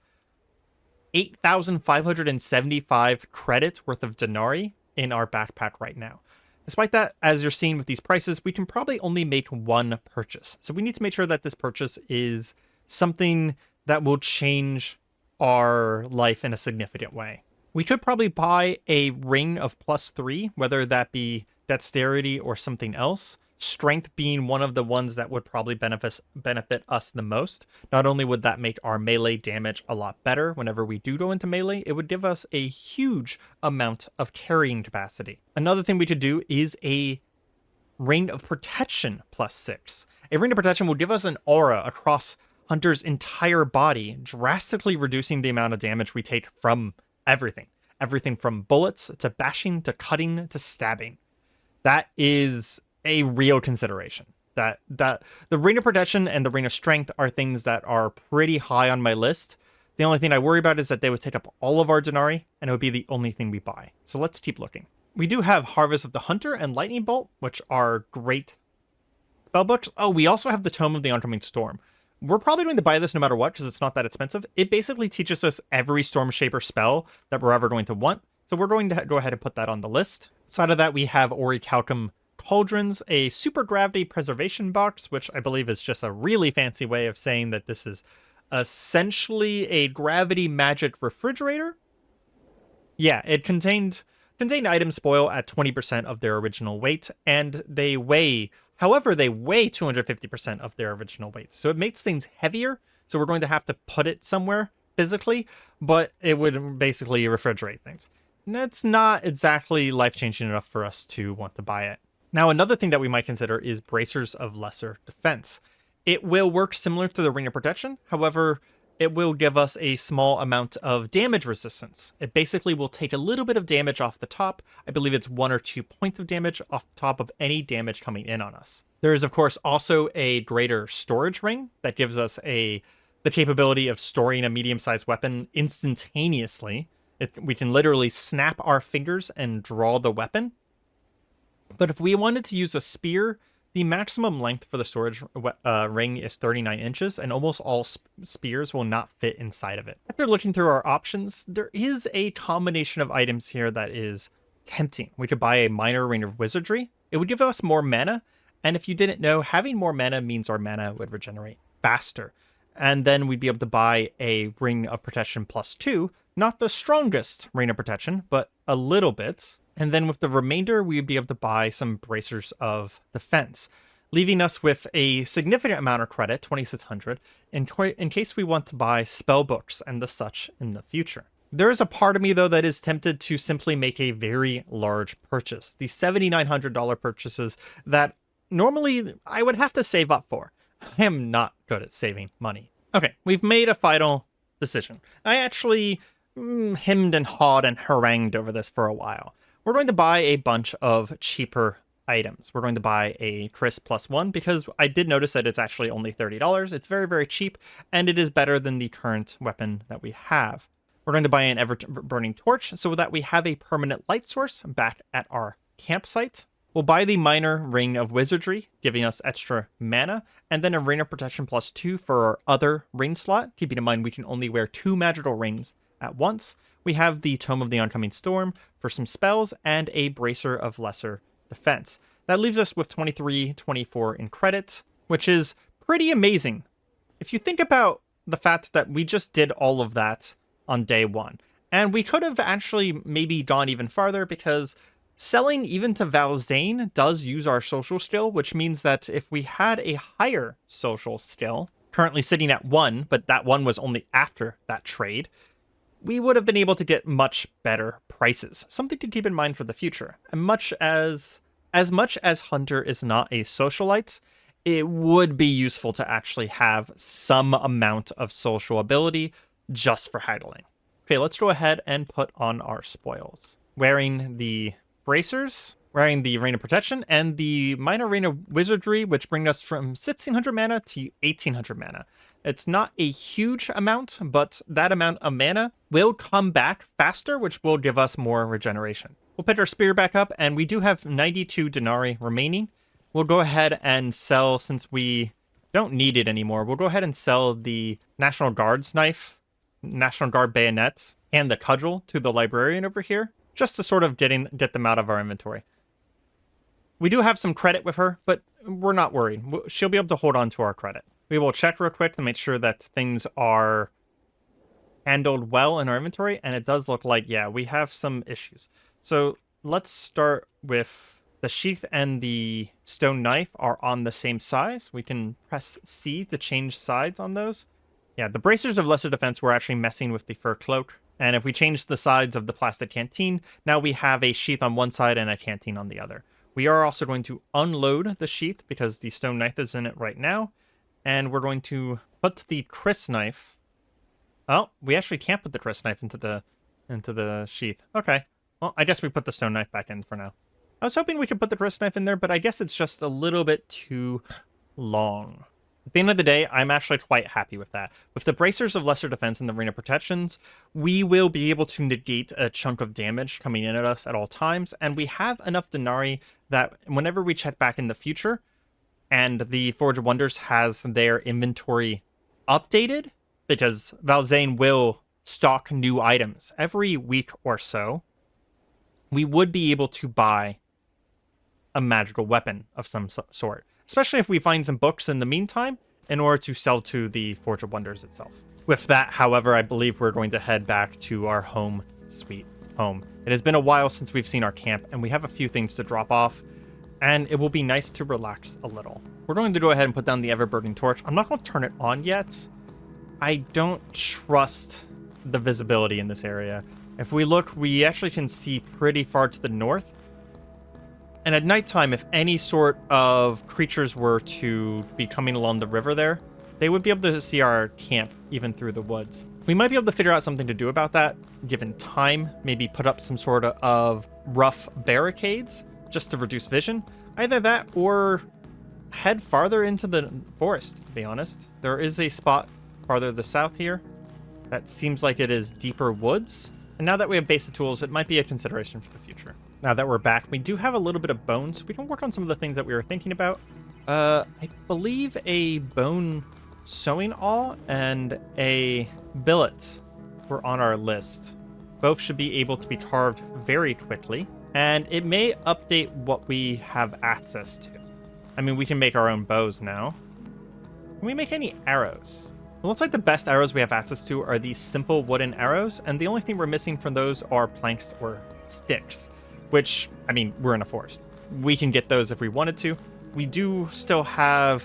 8,575 credits worth of denarii in our backpack right now. Despite that, as you're seeing with these prices, we can probably only make one purchase. So we need to make sure that this purchase is something that will change our life in a significant way. We could probably buy a ring of +3, whether that be dexterity or something else. Strength being one of the ones that would probably benefit us the most. Not only would that make our melee damage a lot better whenever we do go into melee, it would give us a huge amount of carrying capacity. Another thing we could do is a ring of protection +6. A ring of protection will give us an aura across Hunter's entire body, drastically reducing the amount of damage we take from everything. Everything from bullets to bashing to cutting to stabbing. That is a real consideration. That the ring of protection and the ring of strength are things that are pretty high on my list. The only thing I worry about is that they would take up all of our denarii, and it would be the only thing we buy. So let's keep looking. We do have Harvest of the Hunter and Lightning Bolt, which are great spellbooks. Oh, we also have the Tome of the Oncoming Storm. We're probably going to buy this no matter what, because it's not that expensive. It basically teaches us every Storm Shaper spell that we're ever going to want. So we're going to go ahead and put that on the list. Aside of that, we have Orichalcum Cauldrons, a super gravity preservation box, which I believe is just a really fancy way of saying that this is essentially a gravity magic refrigerator. Yeah, it contained items spoil at 20% of their original weight, and they weigh 250% of their original weight. So it makes things heavier, so we're going to have to put it somewhere physically, but it would basically refrigerate things. And that's not exactly life-changing enough for us to want to buy it. Now, another thing that we might consider is Bracers of Lesser Defense. It will work similar to the Ring of Protection, however, it will give us a small amount of damage resistance. It basically will take a little bit of damage off the top. I believe it's 1 or 2 points of damage off the top of any damage coming in on us. There is, of course, also a greater storage ring that gives us the capability of storing a medium-sized weapon instantaneously. We can literally snap our fingers and draw the weapon. But if we wanted to use a spear, the maximum length for the storage ring is 39 inches, and almost all spears will not fit inside of it. After looking through our options, there is a combination of items here that is tempting. We could buy a minor ring of wizardry. It would give us more mana, and if you didn't know, having more mana means our mana would regenerate faster. And then we'd be able to buy a ring of protection +2, not the strongest ring of protection, but a little bit. And then with the remainder, we'd be able to buy some Bracers of Defense, leaving us with a significant amount of credit, 2,600, in case we want to buy spell books and the such in the future. There is a part of me, though, that is tempted to simply make a very large purchase. The $7,900 purchases that normally I would have to save up for. I am not good at saving money. Okay, we've made a final decision. I actually hemmed and hawed and harangued over this for a while. We're going to buy a bunch of cheaper items. We're going to buy a Chris +1 because I did notice that it's actually only $30. It's very, very cheap, and it is better than the current weapon that we have. We're going to buy an ever-burning torch so that we have a permanent light source back at our campsite. We'll buy the minor ring of wizardry, giving us extra mana, and then a ring of protection +2 for our other ring slot, keeping in mind we can only wear 2 magical rings at once. We have the Tome of the Oncoming Storm for some spells, and a Bracer of Lesser Defense. That leaves us with 23-24 in credits, which is pretty amazing. If you think about the fact that we just did all of that on day 1, and we could have actually maybe gone even farther because selling even to Valzane does use our social skill, which means that if we had a higher social skill, currently sitting at 1, but that 1 was only after that trade, we would have been able to get much better prices. Something to keep in mind for the future. And as much as Hunter is not a socialite, it would be useful to actually have some amount of social ability just for haggling. Okay, let's go ahead and put on our spoils. Wearing the bracers, wearing the Rain of Protection, and the minor Rain of Wizardry, which bring us from 1600 mana to 1800 mana. It's not a huge amount, but that amount of mana will come back faster, which will give us more regeneration. We'll pick our spear back up, and we do have 92 denarii remaining. We'll go ahead and sell, since we don't need it anymore, we'll go ahead and sell the National Guard's knife, National Guard bayonets, and the cudgel to the librarian over here, just to sort of get them out of our inventory. We do have some credit with her, but we're not worried. She'll be able to hold on to our credit. We will check real quick to make sure that things are handled well in our inventory, and it does look like, yeah, we have some issues. So let's start with the sheath and the stone knife are on the same size. We can press C to change sides on those. Yeah, the bracers of lesser defense were actually messing with the fur cloak. And if we change the sides of the plastic canteen, now we have a sheath on one side and a canteen on the other. We are also going to unload the sheath because the stone knife is in it right now. And we're going to put the Chris knife. Oh, we actually can't put the Chris knife into the sheath. Okay. Well, I guess we put the stone knife back in for now. I was hoping we could put the Chris knife in there, but I guess it's just a little bit too long. At the end of the day, I'm actually quite happy with that. With the bracers of lesser defense and the Ring of Protections, we will be able to negate a chunk of damage coming in at us at all times, and we have enough denarii that whenever we check back in the future, and the Forge of Wonders has their inventory updated, because Valzane will stock new items every week or so, we would be able to buy a magical weapon of some sort. Especially if we find some books in the meantime, in order to sell to the Forge of Wonders itself. With that, however, I believe we're going to head back to our home sweet home. It has been a while since we've seen our camp, and we have a few things to drop off, and it will be nice to relax a little. We're going to go ahead and put down the ever-burning torch. I'm not going to turn it on yet. I don't trust the visibility in this area. If we look, we actually can see pretty far to the north. And at nighttime, if any sort of creatures were to be coming along the river there, they would be able to see our camp even through the woods. We might be able to figure out something to do about that, given time. Maybe put up some sort of rough barricades just to reduce vision. Either that or head farther into the forest, to be honest. There is a spot farther to the south here that seems like it is deeper woods. And now that we have basic tools, it might be a consideration for the future. Now that we're back, we do have a little bit of bones. We can work on some of the things that we were thinking about. I believe a bone sewing awl and a billet were on our list. Both should be able to be carved very quickly, and it may update what we have access to. I mean, we can make our own bows now. Can we make any arrows? It looks like the best arrows we have access to are these simple wooden arrows, and the only thing we're missing from those are planks or sticks. Which, I mean, we're in a forest. We can get those if we wanted to. We do still have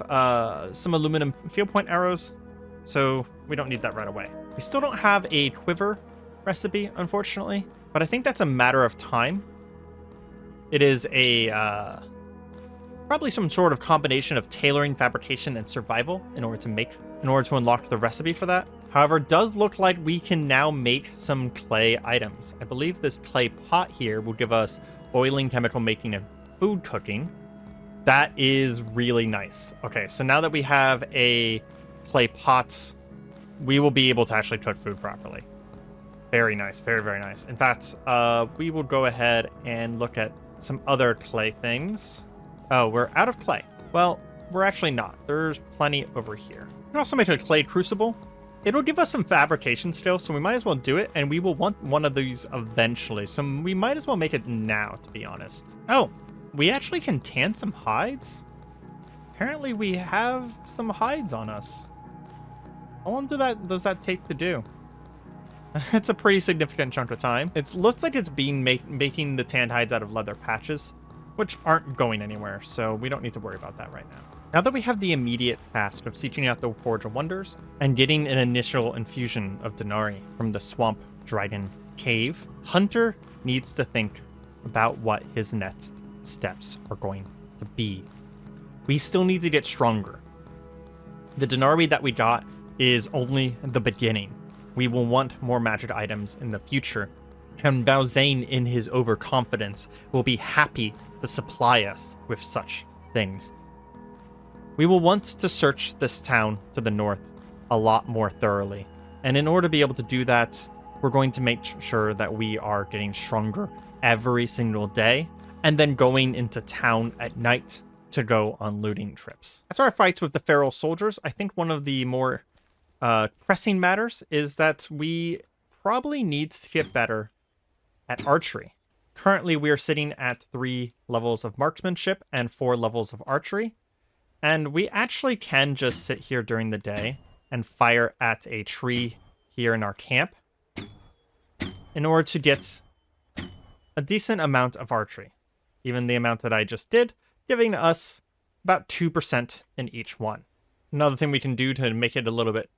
some aluminum field point arrows, so we don't need that right away. We still don't have a quiver recipe, unfortunately, but I think that's a matter of time. It is a Probably some sort of combination of tailoring, fabrication, and survival in order to unlock the recipe for that. However, it does look like we can now make some clay items. I believe this clay pot here will give us boiling, chemical making, and food cooking. That is really nice. Okay, so now that we have a clay pot, we will be able to actually cook food properly. Very nice, very, very nice. In fact, we will go ahead and look at some other clay things. Oh, we're out of clay. Well, we're actually not. There's plenty over here. We can also make a clay crucible. It'll give us some fabrication skills, so we might as well do it, and we will want one of these eventually, so we might as well make it now, to be honest. Oh, we actually can tan some hides? Apparently we have some hides on us. How long does that take to do? It's a pretty significant chunk of time. It looks like it's being making the tanned hides out of leather patches, which aren't going anywhere, so we don't need to worry about that right now. Now that we have the immediate task of seeking out the Forge of Wonders and getting an initial infusion of Denari from the Swamp Dragon Cave, Hunter needs to think about what his next steps are going to be. We still need to get stronger. The Denari that we got is only the beginning. We will want more magic items in the future, and Balzain, in his overconfidence, will be happy to supply us with such things. We will want to search this town to the north a lot more thoroughly, and in order to be able to do that, we're going to make sure that we are getting stronger every single day, and then going into town at night to go on looting trips. After our fights with the feral soldiers, I think one of the more pressing matters is that we probably need to get better at archery. Currently, we are sitting at 3 levels of marksmanship and 4 levels of archery. And we actually can just sit here during the day and fire at a tree here in our camp in order to get a decent amount of archery. Even the amount that I just did, giving us about 2% in each one. Another thing we can do to make it a little bit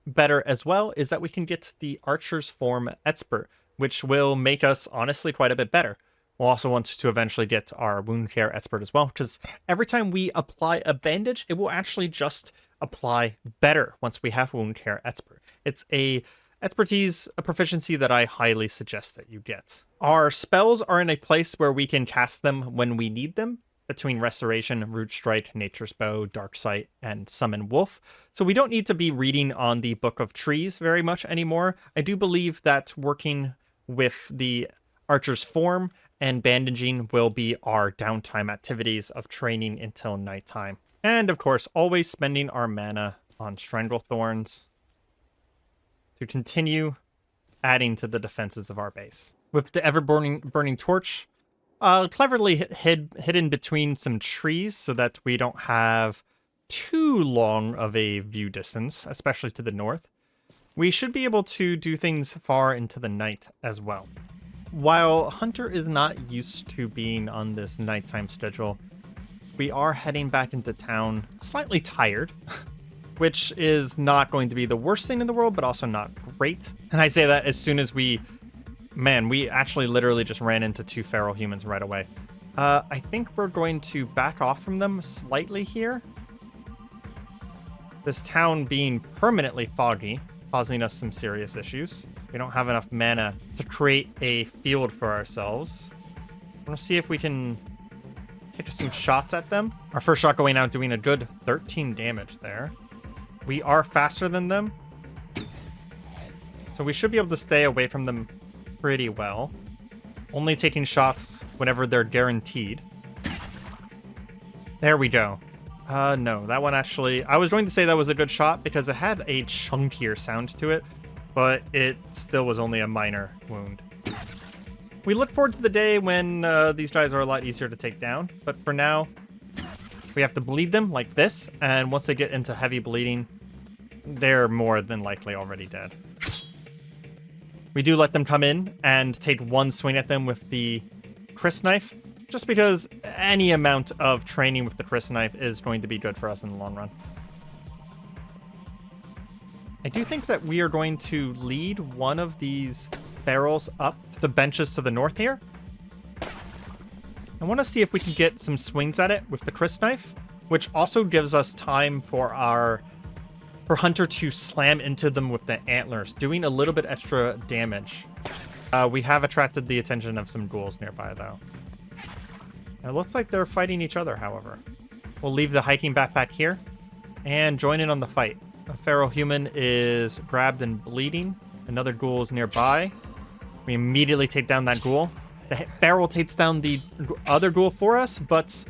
better as well is that we can get the Archer's Form Expert, which will make us honestly quite a bit better. We'll also want to eventually get our Wound Care Expert as well, because every time we apply a bandage, it will actually just apply better once we have Wound Care Expert. It's a proficiency that I highly suggest that you get. Our spells are in a place where we can cast them when we need them, between Restoration, Root Strike, Nature's Bow, Dark Sight, and Summon Wolf. So we don't need to be reading on the Book of Trees very much anymore. I do believe that working with the Archer's Form and bandaging will be our downtime activities of training until nighttime. And of course, always spending our mana on Stranglethorns to continue adding to the defenses of our base. With the ever-burning torch, cleverly hidden between some trees so that we don't have too long of a view distance, especially to the north, we should be able to do things far into the night as well. While Hunter is not used to being on this nighttime schedule, we are heading back into town slightly tired, which is not going to be the worst thing in the world, but also not great. And I say that as soon as we actually literally just ran into 2 feral humans right away. I think we're going to back off from them slightly here. This town being permanently foggy, causing us some serious issues. We don't have enough mana to create a field for ourselves. I want to see if we can take some shots at them. Our first shot going out doing a good 13 damage there. We are faster than them, so we should be able to stay away from them pretty well. Only taking shots whenever they're guaranteed. There we go. No, that one actually... I was going to say that was a good shot because it had a chunkier sound to it, but it still was only a minor wound. We look forward to the day when these guys are a lot easier to take down, but for now, we have to bleed them like this, and once they get into heavy bleeding, they're more than likely already dead. We do let them come in and take one swing at them with the Chris knife, just because any amount of training with the Chris knife is going to be good for us in the long run. I do think that we are going to lead one of these ferals up to the benches to the north here. I want to see if we can get some swings at it with the Crisp Knife, which also gives us time for Hunter to slam into them with the antlers, doing a little bit extra damage. We have attracted the attention of some ghouls nearby, though. It looks like they're fighting each other, however. We'll leave the hiking backpack here and join in on the fight. A feral human is grabbed and bleeding. Another ghoul is nearby. We immediately take down that ghoul. The feral takes down the other ghoul for us, but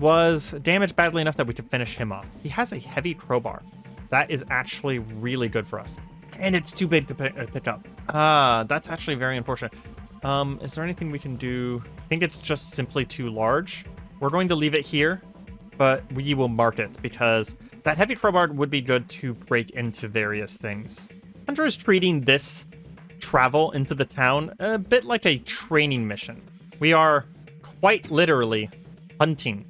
was damaged badly enough that we could finish him off. He has a heavy crowbar. That is actually really good for us. And it's too big to pick up. That's actually very unfortunate. Is there anything we can do? I think it's just simply too large. We're going to leave it here, but we will mark it because that heavy crowbar would be good to break into various things. Hunter is treating this travel into the town a bit like a training mission. We are quite literally hunting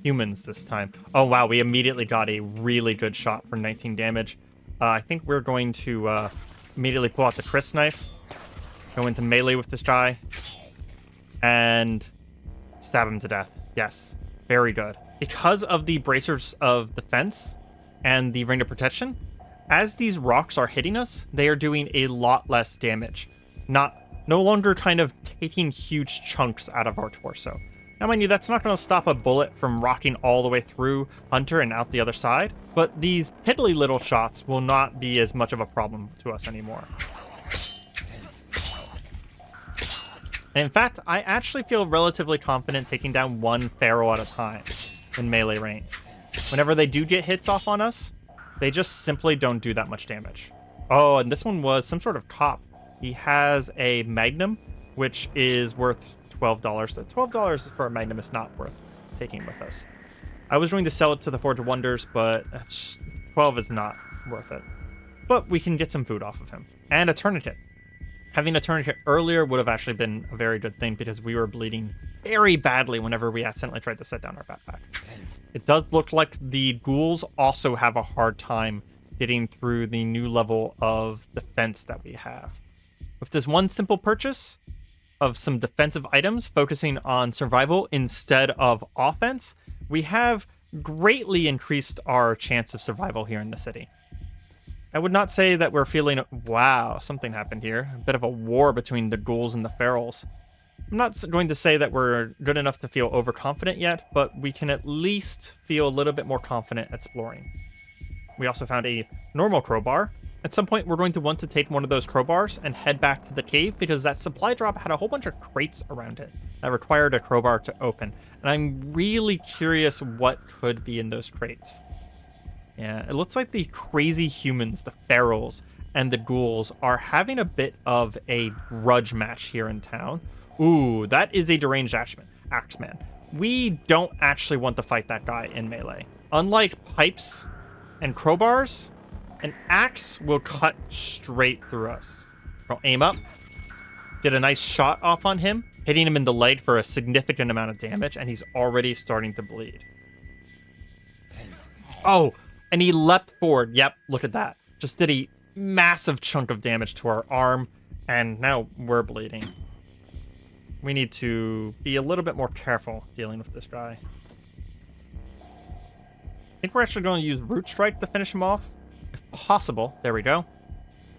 humans this time. Oh wow, we immediately got a really good shot for 19 damage. I think we're going to immediately pull out the Crisp Knife, go into melee with this guy, and stab him to death. Yes, very good. Because of the bracers of defense and the ring of protection, as these rocks are hitting us, they are doing a lot less damage. No longer kind of taking huge chunks out of our torso. Now, mind you, that's not going to stop a bullet from rocking all the way through Hunter and out the other side, but these piddly little shots will not be as much of a problem to us anymore. And in fact, I actually feel relatively confident taking down one feral at a time in melee range. Whenever they do get hits off on us, they just simply don't do that much damage. Oh, and this one was some sort of cop. He has a magnum, which is worth $12. That $12 for a magnum is not worth taking with us. I was going to sell it to the Forge of Wonders, but 12 is not worth it. But we can get some food off of him. And a tourniquet. Having a tourniquet earlier would have actually been a very good thing because we were bleeding very badly whenever we accidentally tried to set down our backpack. It does look like the ghouls also have a hard time getting through the new level of defense that we have. With this one simple purchase of some defensive items focusing on survival instead of offense, we have greatly increased our chance of survival here in the city. I would not say that we're feeling, wow, something happened here. A bit of a war between the ghouls and the ferals. I'm not going to say that we're good enough to feel overconfident yet, but we can at least feel a little bit more confident exploring. We also found a normal crowbar. At some point, we're going to want to take one of those crowbars and head back to the cave because that supply drop had a whole bunch of crates around it that required a crowbar to open. And I'm really curious what could be in those crates. Yeah, it looks like the crazy humans, the ferals, and the ghouls are having a bit of a grudge match here in town. Ooh, that is a deranged axeman. We don't actually want to fight that guy in melee. Unlike pipes and crowbars, an axe will cut straight through us. I'll aim up, get a nice shot off on him, hitting him in the leg for a significant amount of damage, and he's already starting to bleed. Oh, and he leapt forward. Yep, look at that. Just did a massive chunk of damage to our arm, and now we're bleeding. We need to be a little bit more careful dealing with this guy. I think we're actually going to use Root Strike to finish him off. If possible. There we go.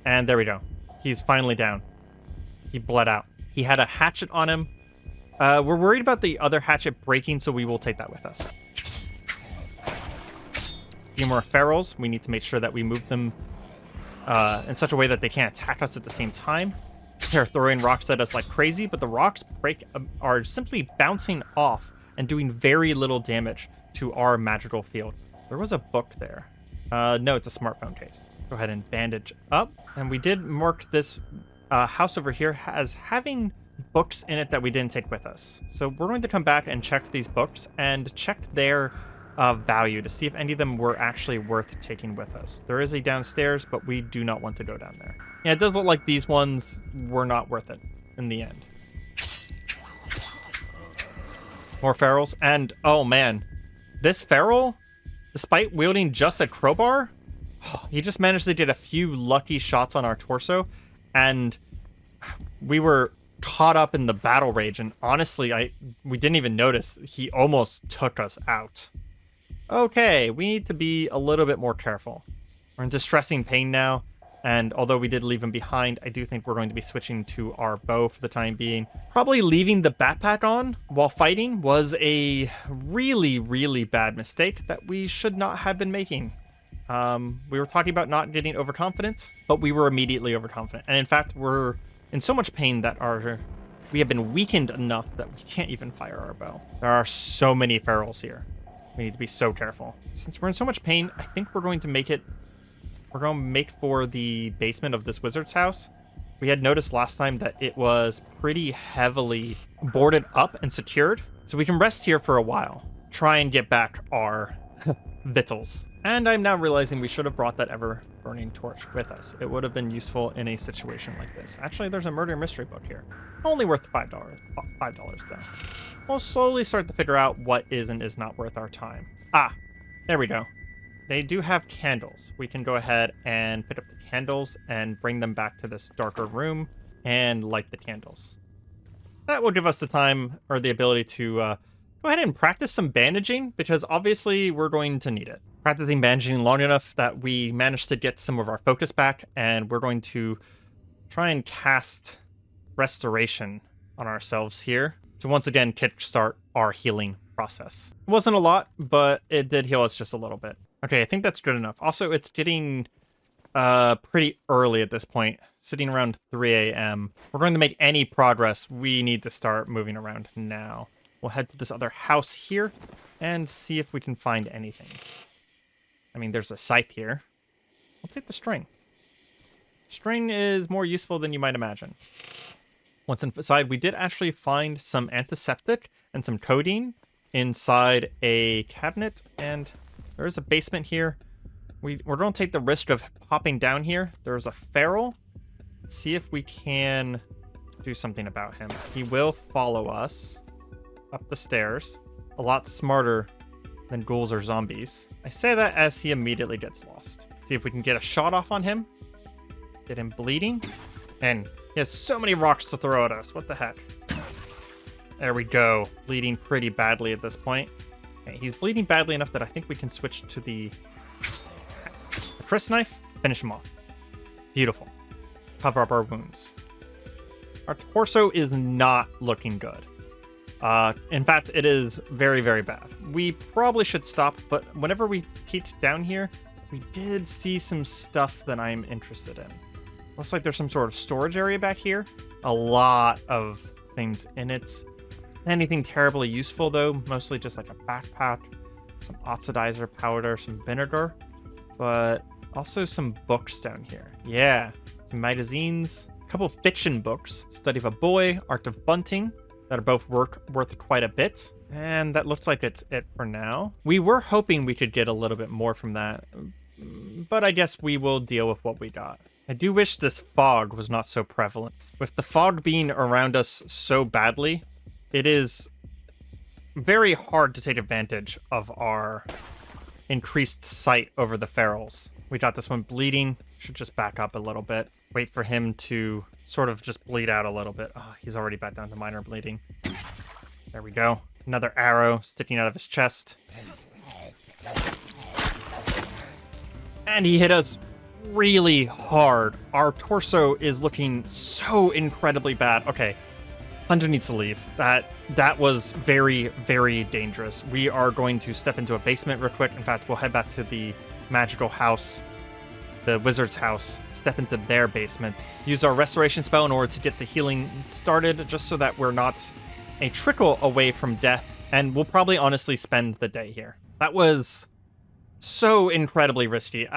And there we go. He's finally down. He bled out. He had a hatchet on him. We're worried about the other hatchet breaking, so we will take that with us. A few more ferals. We need to make sure that we move them in such a way that they can't attack us at the same time. They're throwing rocks at us like crazy, but the rocks are simply bouncing off and doing very little damage to our magical field. There was a book there. No, it's a smartphone case. Go ahead and bandage up. And we did mark this house over here as having books in it that we didn't take with us. So we're going to come back and check these books and check their value to see if any of them were actually worth taking with us. There is a downstairs, but we do not want to go down there. Yeah, it does look like these ones were not worth it in the end. More ferals. And, oh man, this feral, despite wielding just a crowbar, he just managed to get a few lucky shots on our torso, and we were caught up in the battle rage, and honestly, we didn't even notice. He almost took us out. Okay, we need to be a little bit more careful. We're in distressing pain now, and although we did leave him behind, I do think we're going to be switching to our bow for the time being. Probably leaving the backpack on while fighting was a really, really bad mistake that we should not have been making. We were talking about not getting overconfident, but we were immediately overconfident. And in fact, we're in so much pain that we have been weakened enough that we can't even fire our bow. There are so many ferals here. We need to be so careful. Since we're in so much pain, I think we're going to make it... We're going to make for the basement of this wizard's house. We had noticed last time that it was pretty heavily boarded up and secured. So we can rest here for a while. Try and get back our victuals. And I'm now realizing we should have brought that ever-burning torch with us. It would have been useful in a situation like this. Actually, there's a murder mystery book here. Only worth $5 though. We'll slowly start to figure out what is and is not worth our time. Ah, there we go. They do have candles. We can go ahead and pick up the candles and bring them back to this darker room and light the candles. That will give us the time or the ability to go ahead and practice some bandaging, because obviously we're going to need it. Practicing bandaging long enough that we managed to get some of our focus back, and we're going to try and cast restoration on ourselves here to once again kickstart our healing process. It wasn't a lot, but it did heal us just a little bit. Okay, I think that's good enough. Also, it's getting pretty early at this point, sitting around 3 a.m. If we're going to make any progress, we need to start moving around now. We'll head to this other house here and see if we can find anything. I mean, there's a scythe here. We'll take the string. String is more useful than you might imagine. Once inside, we did actually find some antiseptic and some codeine inside a cabinet, and there is a basement here. We're going to take the risk of popping down here. There's a feral. Let's see if we can do something about him. He will follow us up the stairs. A lot smarter than ghouls or zombies. I say that as he immediately gets lost. See if we can get a shot off on him. Get him bleeding. And he has so many rocks to throw at us. What the heck? There we go. Bleeding pretty badly at this point. Okay, he's bleeding badly enough that I think we can switch to the crisp knife. Finish him off. Beautiful. Cover up our wounds. Our torso is not looking good. In fact, it is very, very bad. We probably should stop, but whenever we peeked down here, we did see some stuff that I'm interested in. Looks like there's some sort of storage area back here. A lot of things in it. Anything terribly useful, though. Mostly just like a backpack, some oxidizer powder, some vinegar, but also some books down here. Yeah, some magazines, a couple of fiction books. Study of a Boy, Art of Bunting, that are both worth quite a bit. And that looks like it's it for now. We were hoping we could get a little bit more from that, but I guess we will deal with what we got. I do wish this fog was not so prevalent. With the fog being around us so badly, it is very hard to take advantage of our increased sight over the ferals. We got this one bleeding. Should just back up a little bit. Wait for him to sort of just bleed out a little bit. Oh, he's already back down to minor bleeding. There we go. Another arrow sticking out of his chest. And he hit us really hard. Our torso is looking so incredibly bad. Okay, Hunter needs to leave. That was very, very dangerous. We are going to step into a basement real quick. In fact, we'll head back to the magical house, the wizard's house, step into their basement, use our restoration spell in order to get the healing started, just so that we're not a trickle away from death, and we'll probably honestly spend the day here. That was so incredibly risky.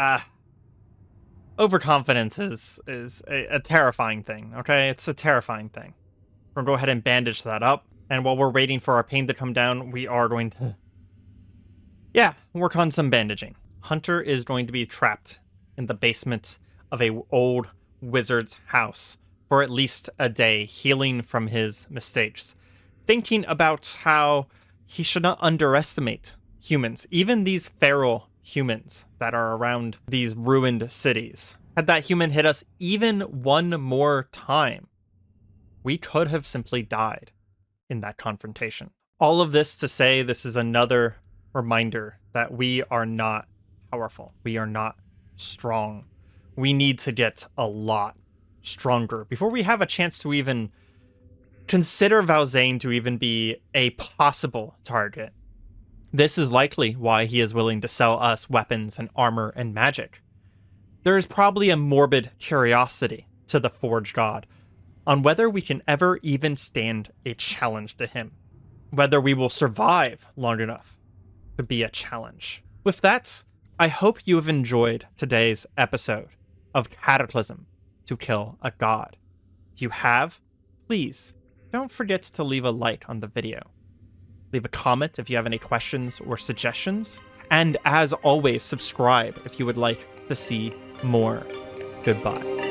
Overconfidence is a terrifying thing, okay? It's a terrifying thing. We're going to go ahead and bandage that up, and while we're waiting for our pain to come down, we are going to, work on some bandaging. Hunter is going to be trapped in the basement of a old wizard's house for at least a day, healing from his mistakes, thinking about how he should not underestimate humans, even these feral humans that are around these ruined cities. Had that human hit us even one more time, we could have simply died in that confrontation. All of this to say, this is another reminder that we are not powerful. We are not strong. We need to get a lot stronger before we have a chance to even consider Valzane to even be a possible target. This is likely why he is willing to sell us weapons and armor and magic. There is probably a morbid curiosity to the Forge God on whether we can ever even stand a challenge to him, whether we will survive long enough to be a challenge. With that, I hope you have enjoyed today's episode of Cataclysm to Kill a God. If you have, please don't forget to leave a like on the video. Leave a comment if you have any questions or suggestions, and as always, subscribe if you would like to see more. Goodbye.